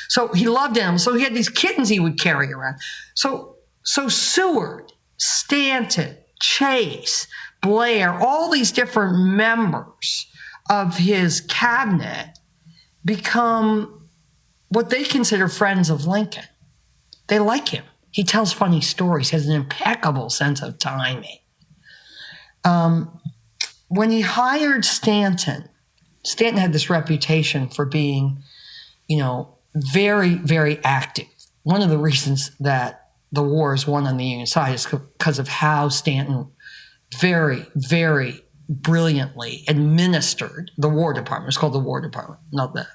So he loved animals. So he had these kittens he would carry around. So Seward, Stanton, Chase, Blair, all these different members of his cabinet become what they consider friends of Lincoln. They like him. He tells funny stories, has an impeccable sense of timing. When he hired Stanton had this reputation for being, very, very active. One of the reasons that the war is won on the Union side is because of how Stanton very, very brilliantly administered the War Department. It's called the War Department, not the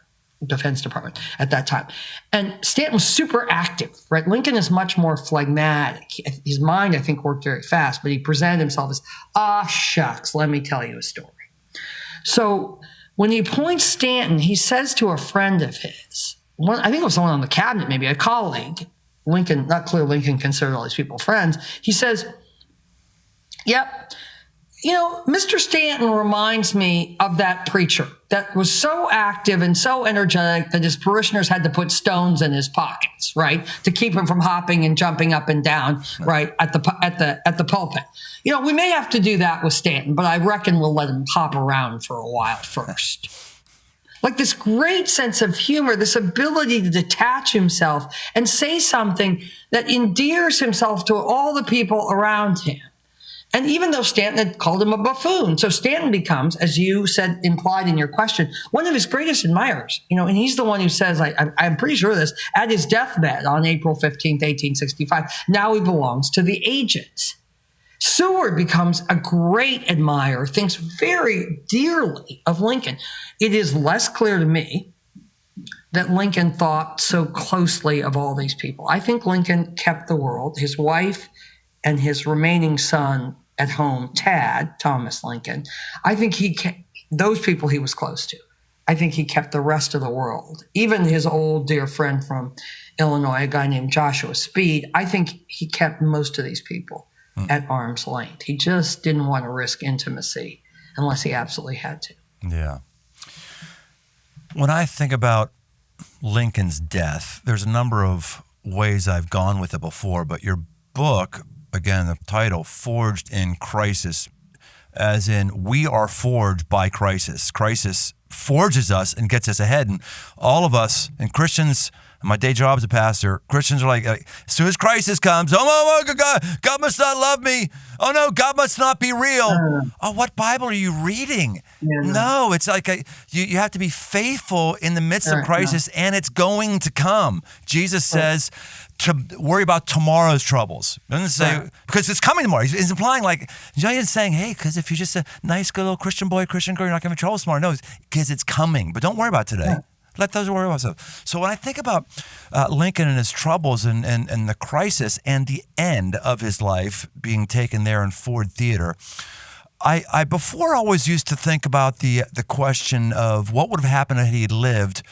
Defense Department at that time. And Stanton was super active, right? Lincoln is much more phlegmatic. His mind, I think, worked very fast, but he presented himself as, shucks, let me tell you a story. So when he appoints Stanton, he says to a friend of his, I think it was someone on the cabinet, maybe a colleague, Lincoln, not clear Lincoln considered all these people friends. He says, yep, Mr. Stanton reminds me of that preacher that was so active and so energetic that his parishioners had to put stones in his pockets, right, to keep him from hopping and jumping up and down, right, at the pulpit. We may have to do that with Stanton, but I reckon we'll let him hop around for a while first. Like this great sense of humor, this ability to detach himself and say something that endears himself to all the people around him. And even though Stanton had called him a buffoon, so Stanton becomes, as you said, implied in your question, one of his greatest admirers. And he's the one who says, I'm pretty sure of this, at his deathbed on April 15th, 1865, now he belongs to the agents. Seward becomes a great admirer, thinks very dearly of Lincoln. It is less clear to me that Lincoln thought so closely of all these people. I think Lincoln kept the world, his wife and his remaining son at home, Tad, Thomas Lincoln. I think he kept those people he was close to. I think he kept the rest of the world, even his old dear friend from Illinois, a guy named Joshua Speed. I think he kept most of these people at arm's length. He just didn't want to risk intimacy unless he absolutely had to. Yeah. When I think about Lincoln's death, there's a number of ways I've gone with it before, but your book, again, the title, Forged in Crisis, as in we are forged by crisis. Crisis forges us and gets us ahead. And all of us, and Christians, my day job as a pastor, Christians are like as soon as crisis comes, oh my God must not love me. Oh no, God must not be real. Oh, what Bible are you reading? Yeah. No, it's like you have to be faithful in the midst of crisis, and it's going to come. Jesus says to worry about tomorrow's troubles. He doesn't say, because it's coming tomorrow. He's implying he's saying, hey, because if you're just a nice, good little Christian boy, Christian girl, you're not going to have trouble tomorrow. No, because it's coming. But don't worry about today. Let those worry about stuff. So when I think about Lincoln and his troubles and the crisis and the end of his life being taken there in Ford Theater, I before always used to think about the question of what would have happened if he had lived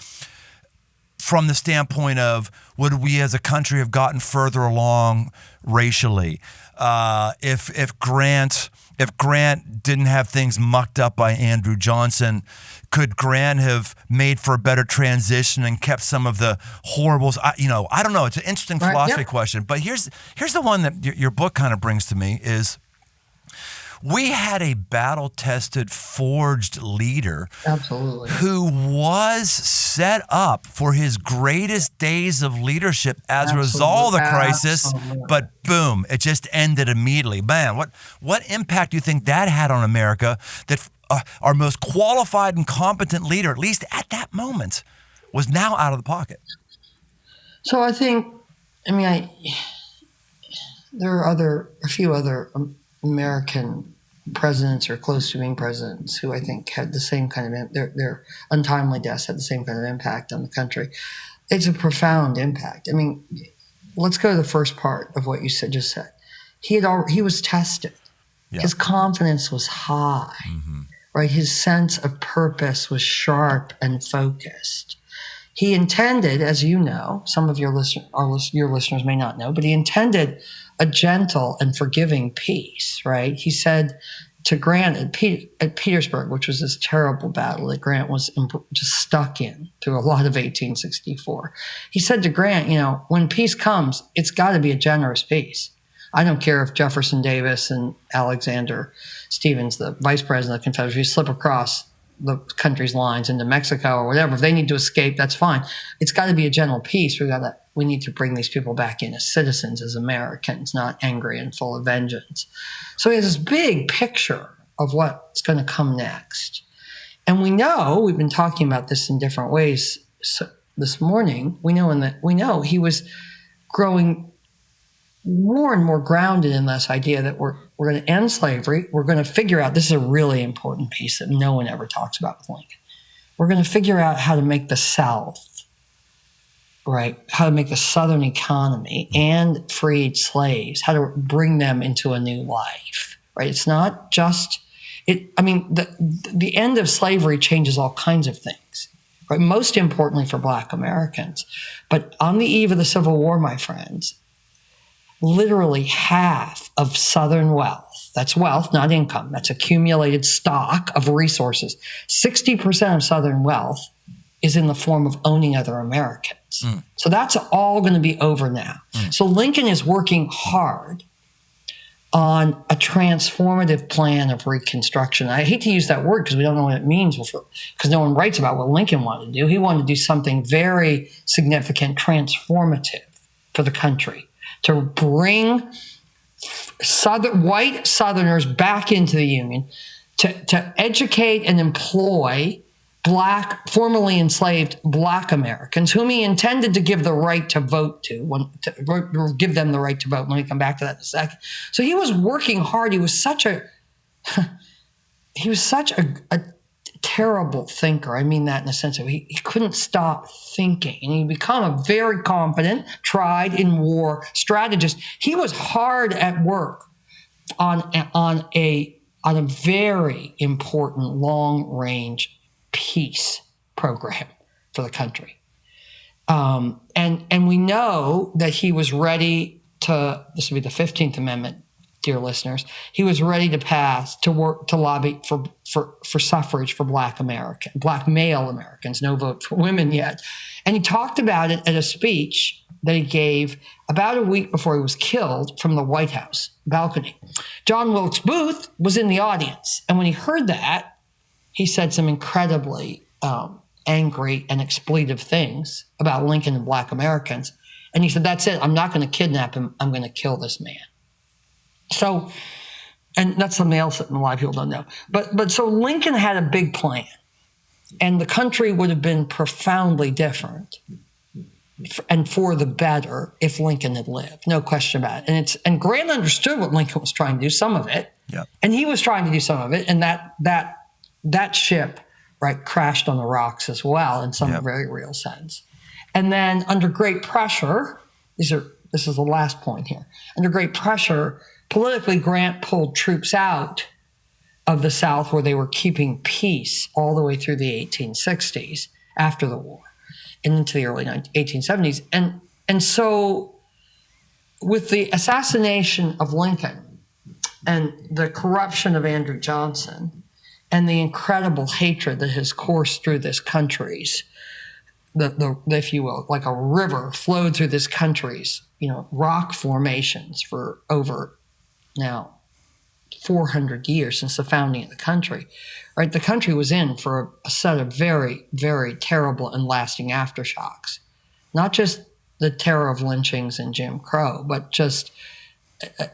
from the standpoint of would we as a country have gotten further along racially if Grant didn't have things mucked up by Andrew Johnson. Could Grant have made for a better transition and kept some of the horribles? I don't know. It's an interesting philosophy question. But here's the one that your book kind of brings to me is we had a battle-tested, forged leader who was set up for his greatest days of leadership as a result of the crisis, but boom, it just ended immediately. Man, what impact do you think that had on America that our most qualified and competent leader, at least at that moment, was now out of the pocket? So I think, there are a few other American presidents or close to being presidents who I think had the same kind of their untimely deaths had the same kind of impact on the country. It's a profound impact. Let's go to the first part of what you just said. He was tested. Yeah. His confidence was high. Mm-hmm. Right, his sense of purpose was sharp and focused. He intended, as you know, some of your listeners may not know, but he intended a gentle and forgiving peace, right? He said to Grant at Petersburg, which was this terrible battle that Grant was just stuck in through a lot of 1864. He said to Grant, when peace comes, it's got to be a generous peace. I don't care if Jefferson Davis and Alexander Stephens, the vice president of the Confederacy, slip across the country's lines into Mexico or whatever. If they need to escape, that's fine. It's got to be a general peace. We need to bring these people back in as citizens, as Americans, not angry and full of vengeance. So he has this big picture of what's going to come next. And we know, we've been talking about this in different ways this morning, we know he was growing more and more grounded in this idea that we're going to end slavery. We're going to figure out, this is a really important piece that no one ever talks about with Lincoln. We're going to figure out how to make the South, right, how to make the Southern economy and freed slaves, how to bring them into a new life, right? It's not just, the end of slavery changes all kinds of things, right? Most importantly for Black Americans. But on the eve of the Civil War, my friends, literally half of Southern wealth, that's wealth, not income, that's accumulated stock of resources, 60% of Southern wealth is in the form of owning other Americans. So that's all going to be over now. So Lincoln is working hard on a transformative plan of Reconstruction. I hate to use that word because we don't know what it means, because no one writes about what Lincoln wanted to do. He wanted to do something very significant, transformative for the country, to bring white Southerners back into the Union, to educate and employ formerly enslaved Black Americans, whom he intended to give the right to vote give them the right to vote. Let me come back to that in a second. So he was working hard. He was such a terrible thinker. I mean that in the sense of he couldn't stop thinking, and he became a very competent, tried in war strategist. He was hard at work on a very important long-range peace program for the country. And we know that he was ready to, this would be the 15th Amendment, dear listeners, he was ready to pass, to lobby for suffrage for Black male Americans, no vote for women yet. And he talked about it at a speech that he gave about a week before he was killed from the White House balcony. John Wilkes Booth was in the audience. And when he heard that, he said some incredibly angry and expletive things about Lincoln and Black Americans. And he said, that's it. I'm not going to kidnap him. I'm going to kill this man. So, and that's something else that a lot of people don't know. But so Lincoln had a big plan, and the country would have been profoundly different and for the better if Lincoln had lived. No question about it. And Grant understood what Lincoln was trying to do, some of it. Yeah. And he was trying to do some of it. And that ship, right, crashed on the rocks as well in some very real sense. And then under great pressure, this is the last point here. Under great pressure, politically, Grant pulled troops out of the South where they were keeping peace all the way through the 1860s after the war and into the early 1870s. And so with the assassination of Lincoln and the corruption of Andrew Johnson and the incredible hatred that has coursed through this country's, if you will, like a river flowed through this country's, rock formations for over now 400 years since the founding of the country, right? The country was in for a set of very, very terrible and lasting aftershocks, not just the terror of lynchings and Jim Crow, but just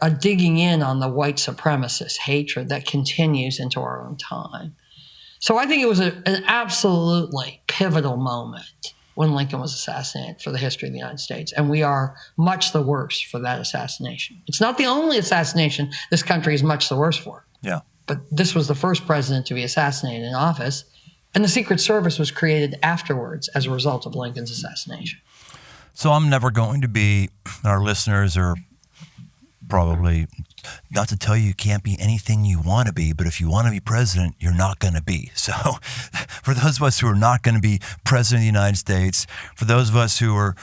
a digging in on the white supremacist hatred that continues into our own time. So I think it was an absolutely pivotal moment when Lincoln was assassinated for the history of the United States. And we are much the worse for that assassination. It's not the only assassination this country is much the worse for. Yeah. But this was the first president to be assassinated in office. And the Secret Service was created afterwards as a result of Lincoln's assassination. So I'm never going to be, our listeners are probably not to tell you can't be anything you want to be, but if you want to be president, you're not going to be. So for those of us who are not going to be president of the United States, for those of us who are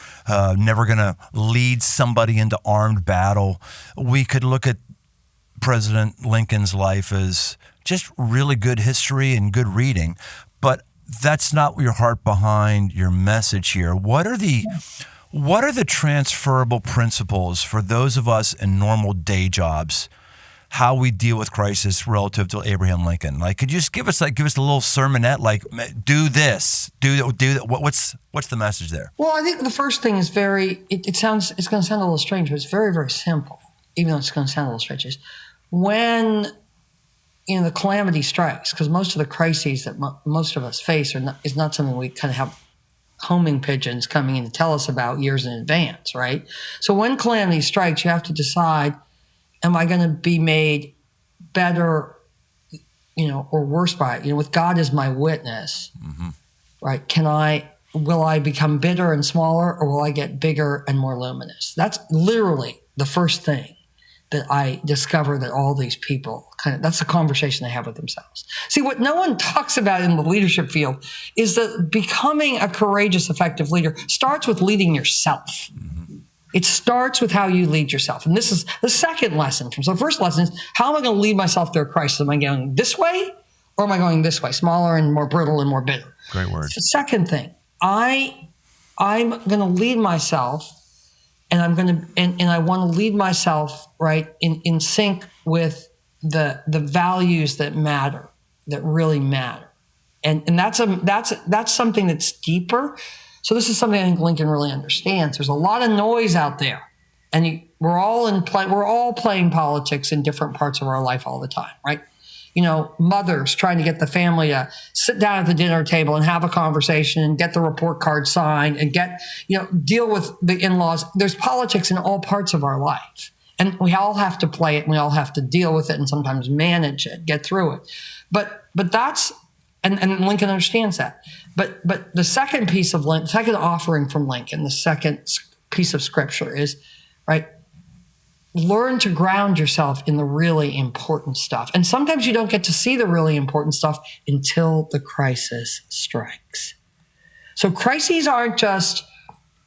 never going to lead somebody into armed battle, we could look at President Lincoln's life as just really good history and good reading. But that's not your heart behind your message here. What are the transferable principles for those of us in normal day jobs, how we deal with crisis relative to Abraham Lincoln? Like, could you just give us a little sermonette, like, do this, do that? What's the message there? Well, I think the first thing is it's going to sound a little strange, but it's very, very simple, even though it's going to sound a little strange. Is when, the calamity strikes, because most of the crises that most of us face is not something we kind of have homing pigeons coming in to tell us about years in advance, right? So when calamity strikes, you have to decide, am I going to be made better, or worse by it? With God as my witness, right? Will I become bitter and smaller, or will I get bigger and more luminous? That's literally the first thing that I discover that all these people that's the conversation they have with themselves. See, what no one talks about in the leadership field is that becoming a courageous, effective leader starts with leading yourself. It starts with how you lead yourself. And this is the second lesson. So the first lesson is, how am I going to lead myself through a crisis? Am I going this way, or am I going this way, smaller and more brittle and more bitter? Great word. The second thing, I'm going to lead myself, and I want to lead myself right in sync with the values that matter, that really matter, and that's something that's deeper. So this is something I think Lincoln really understands. There's a lot of noise out there, and we're all playing politics in different parts of our life all the time, right? Mothers trying to get the family to sit down at the dinner table and have a conversation and get the report card signed and deal with the in-laws. There's politics in all parts of our life, and we all have to play it, and we all have to deal with it, and sometimes manage it, get through it. But that's, and Lincoln understands that. But the second piece of Lincoln, second offering from Lincoln, the second piece of scripture is, right, learn to ground yourself in the really important stuff. And sometimes you don't get to see the really important stuff until the crisis strikes. So crises aren't just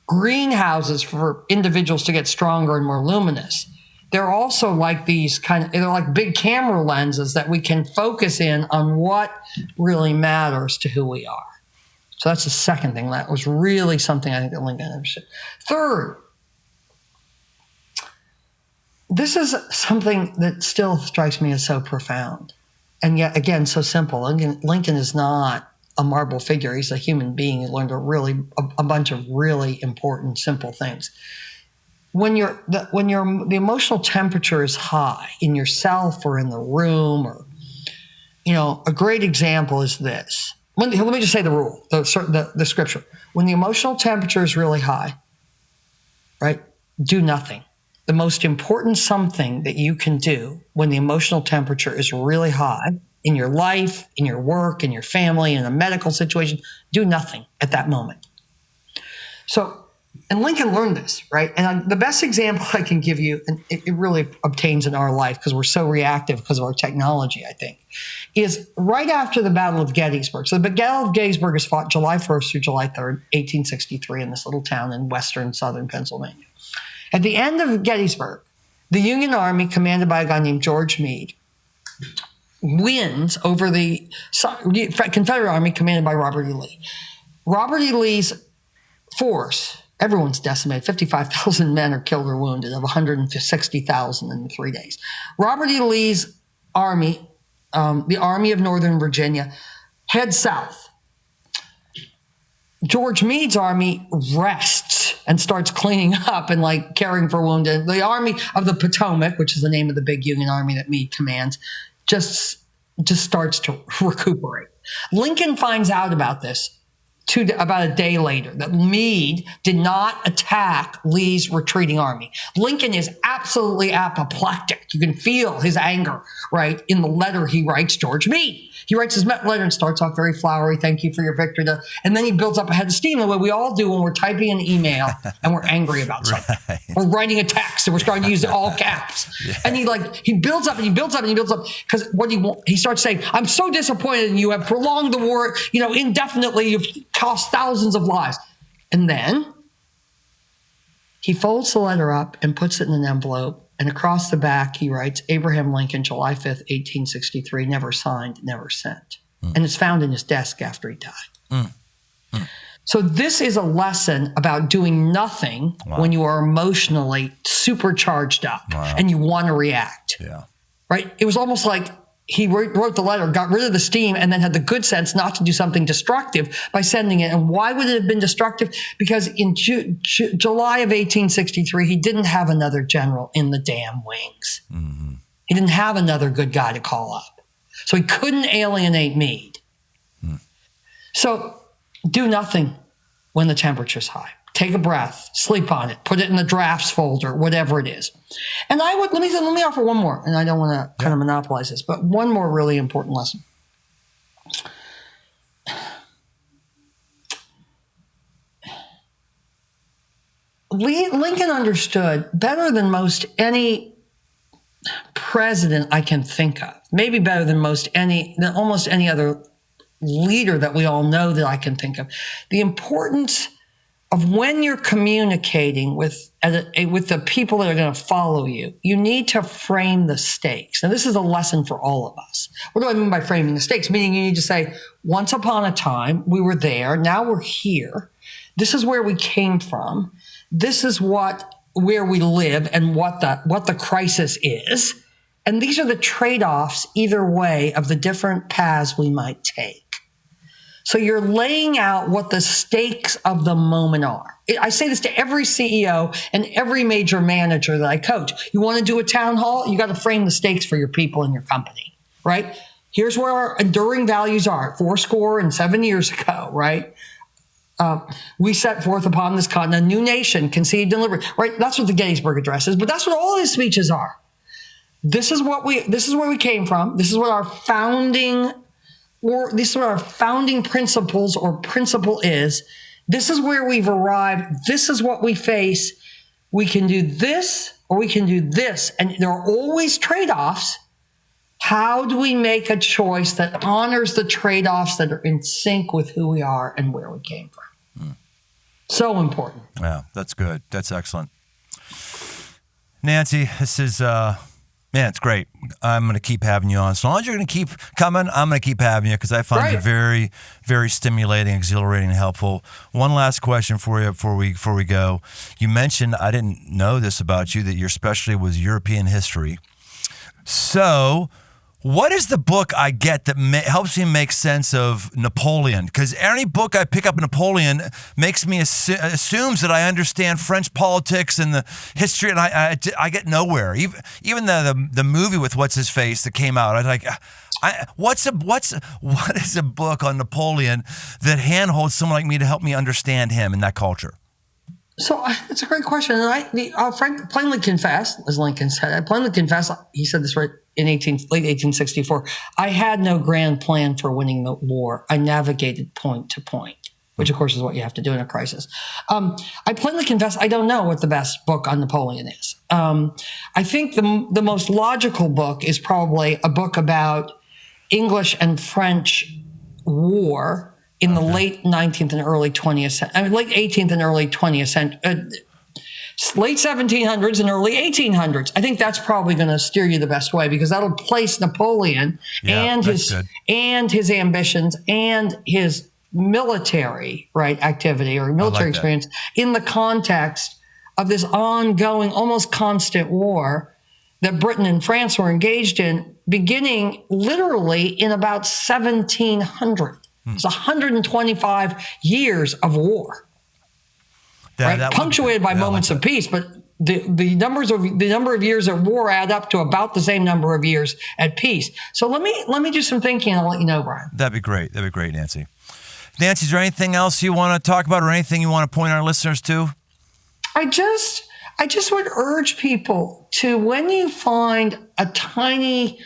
greenhouses for individuals to get stronger and more luminous. They're also like they're like big camera lenses that we can focus in on what really matters to who we are. So that's the second thing. That was really something I think that Lincoln understood. Third, this is something that still strikes me as so profound, and yet again so simple. Lincoln is not a marble figure; he's a human being who learned a bunch of really important, simple things. When the emotional temperature is high in yourself or in the room, or a great example is this. Let me just say the rule, the scripture. When the emotional temperature is really high, right, do nothing. The most important something that you can do when the emotional temperature is really high in your life, in your work, in your family, in a medical situation, do nothing at that moment. So, and Lincoln learned this, right? And the best example I can give you, and it really obtains in our life because we're so reactive because of our technology, I think, is right after the Battle of Gettysburg. So the Battle of Gettysburg is fought July 1st through July 3rd, 1863 in this little town in southern Pennsylvania. At the end of Gettysburg, the Union Army, commanded by a guy named George Meade, wins over the Confederate Army, commanded by Robert E. Lee. Robert E. Lee's force, everyone's decimated. 55,000 men are killed or wounded, of 160,000 in 3 days. Robert E. Lee's army, the Army of Northern Virginia, heads south. George Meade's army rests and starts cleaning up and caring for wounded. The Army of the Potomac, which is the name of the big Union army that Meade commands, just starts to recuperate. Lincoln finds out about this about a day later, that Meade did not attack Lee's retreating army. Lincoln is absolutely apoplectic. You can feel his anger, right, in the letter he writes George Meade. He writes his letter and starts off very flowery, thank you for your victory. And then he builds up a head of steam the way we all do when we're typing an email and we're angry about something. Right. We're writing a text and we're starting to use all caps. Yeah. And he builds up and he builds up and he builds up because he starts saying, I'm so disappointed in you have prolonged the war, indefinitely. You've cost thousands of lives. And then he folds the letter up and puts it in an envelope. And across the back, he writes, Abraham Lincoln, July 5th, 1863, never signed, never sent. And it's found in his desk after he died. So this is a lesson about doing nothing when you are emotionally supercharged up and you want to react. Yeah. Right? It was almost like he wrote the letter, got rid of the steam, and then had the good sense not to do something destructive by sending it. And why would it have been destructive? Because in July of 1863, he didn't have another general in the damn wings. Mm-hmm. He didn't have another good guy to call up. So he couldn't alienate Meade. So do nothing when the temperature's high. Take a breath, sleep on it, put it in the drafts folder, whatever it is. And let me offer one more, and I don't want to kind of monopolize this, but one more really important lesson. Lincoln understood better than most any president I can think of, maybe better than almost any other leader that we all know that I can think of, the importance of when you're communicating with the people that are going to follow you, you need to frame the stakes. Now, this is a lesson for all of us. What do I mean by framing the stakes? Meaning you need to say, once upon a time, we were there. Now we're here. This is where we came from. This is where we live and what the crisis is. And these are the trade-offs either way of the different paths we might take. So you're laying out what the stakes of the moment are. I say this to every CEO and every major manager that I coach. You want to do a town hall? You got to frame the stakes for your people in your company, right? Here's where our enduring values are. 7 years ago, right? We set forth upon this continent a new nation, conceived and liberated, right? That's what the Gettysburg Address is, but that's what all his speeches are. This is where we came from. This is what our founding principles or principle is. This is where we've arrived. This is what we face. We can do this or we can do this. And there are always trade-offs. How do we make a choice that honors the trade-offs that are in sync with who we are and where we came from? So important. Yeah, that's good. That's excellent. Nancy, this is... Man, it's great. I'm going to keep having you on. As long as you're going to keep coming, I'm going to keep having you because I find you very, very stimulating, exhilarating, and helpful. One last question for you before we go. You mentioned, I didn't know this about you, that your specialty was European history. So what is the book I get that helps me make sense of Napoleon? Because any book I pick up Napoleon makes me assumes that I understand French politics and the history, and I get nowhere. Even the movie with what's his face that came out, what is a book on Napoleon that handholds someone like me to help me understand him and that culture? So it's a great question. And Frank plainly confessed, as Lincoln said, I plainly confessed, he said this right in late 1864, I had no grand plan for winning the war. I navigated point to point, which of course is what you have to do in a crisis. I plainly confess, I don't know what the best book on Napoleon is. I think the most logical book is probably a book about English and French war in the late 19th and early 20th century, late 18th and early 20th century, late 1700s and early 1800s. I think that's probably going to steer you the best way because that'll place Napoleon and his ambitions and his military activity or military experience in the context of this ongoing, almost constant war that Britain and France were engaged in, beginning literally in about 1700. It's 125 years of war, punctuated by moments of peace. But the number of years at war add up to about the same number of years at peace. So let me do some thinking and I'll let you know, Brian. That'd be great, Nancy. Nancy, is there anything else you want to talk about or anything you want to point our listeners to? I just would urge people to, when you find a tiny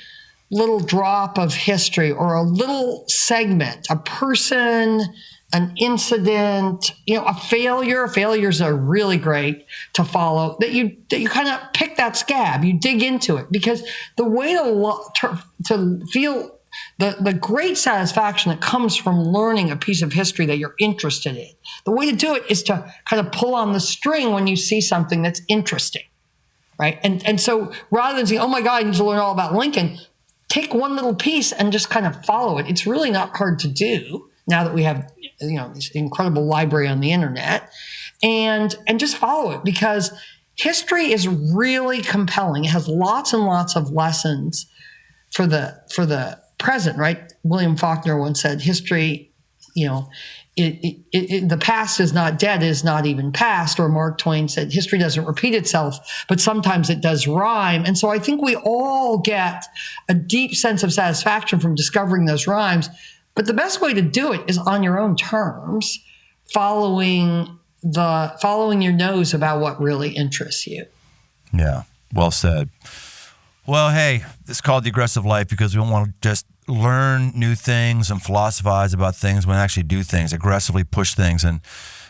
little drop of history or a little segment, a person, an incident, a failure. Failures are really great to follow. That you kind of pick that scab, you dig into it, because the way to feel the great satisfaction that comes from learning a piece of history that you're interested in, the way to do it is to kind of pull on the string when you see something that's interesting, right? And so rather than saying, oh my God, I need to learn all about Lincoln, take one little piece and just kind of follow it. It's really not hard to do now that we have, this incredible library on the internet, and just follow it, because history is really compelling. It has lots and lots of lessons for the present, right? William Faulkner once said, history, the past is not dead, it is not even past. Or Mark Twain said, history doesn't repeat itself, but sometimes it does rhyme. And so I think we all get a deep sense of satisfaction from discovering those rhymes. But the best way to do it is on your own terms, following your nose about what really interests you. Yeah, well said. Well, hey, it's called The Aggressive Life because we don't want to just learn new things and philosophize about things. We want to actually do things, aggressively push things. And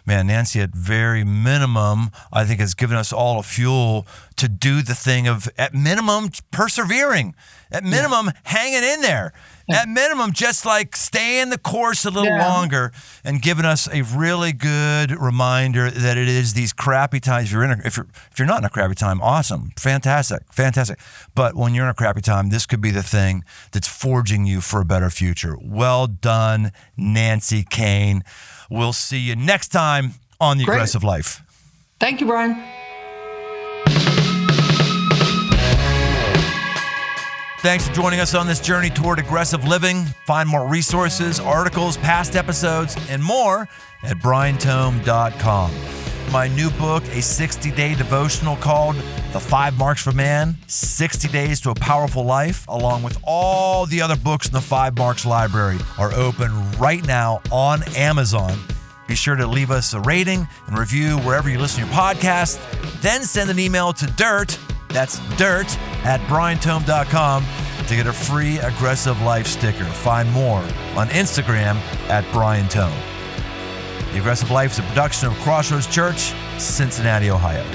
man, Nancy, at very minimum, I think has given us all a fuel to do the thing of, at minimum, persevering. At minimum, hanging in there. At minimum, just like staying the course a little longer, and giving us a really good reminder that it is these crappy times. If you're not in a crappy time, awesome, fantastic. But when you're in a crappy time, this could be the thing that's forging you for a better future. Well done, Nancy Koehn. We'll see you next time on The Aggressive Life. Thank you, Brian. Thanks for joining us on this journey toward aggressive living. Find more resources, articles, past episodes, and more at briantome.com. My new book, a 60-day devotional called The 5 Marks for Man, 60 Days to a Powerful Life, along with all the other books in the 5 Marks library, are open right now on Amazon. Be sure to leave us a rating and review wherever you listen to your podcast. Then send an email to dirt, that's dirt, at briantome.com to get a free Aggressive Life sticker. Find more on Instagram at Brian Tome. The Aggressive Life is a production of Crossroads Church, Cincinnati, Ohio.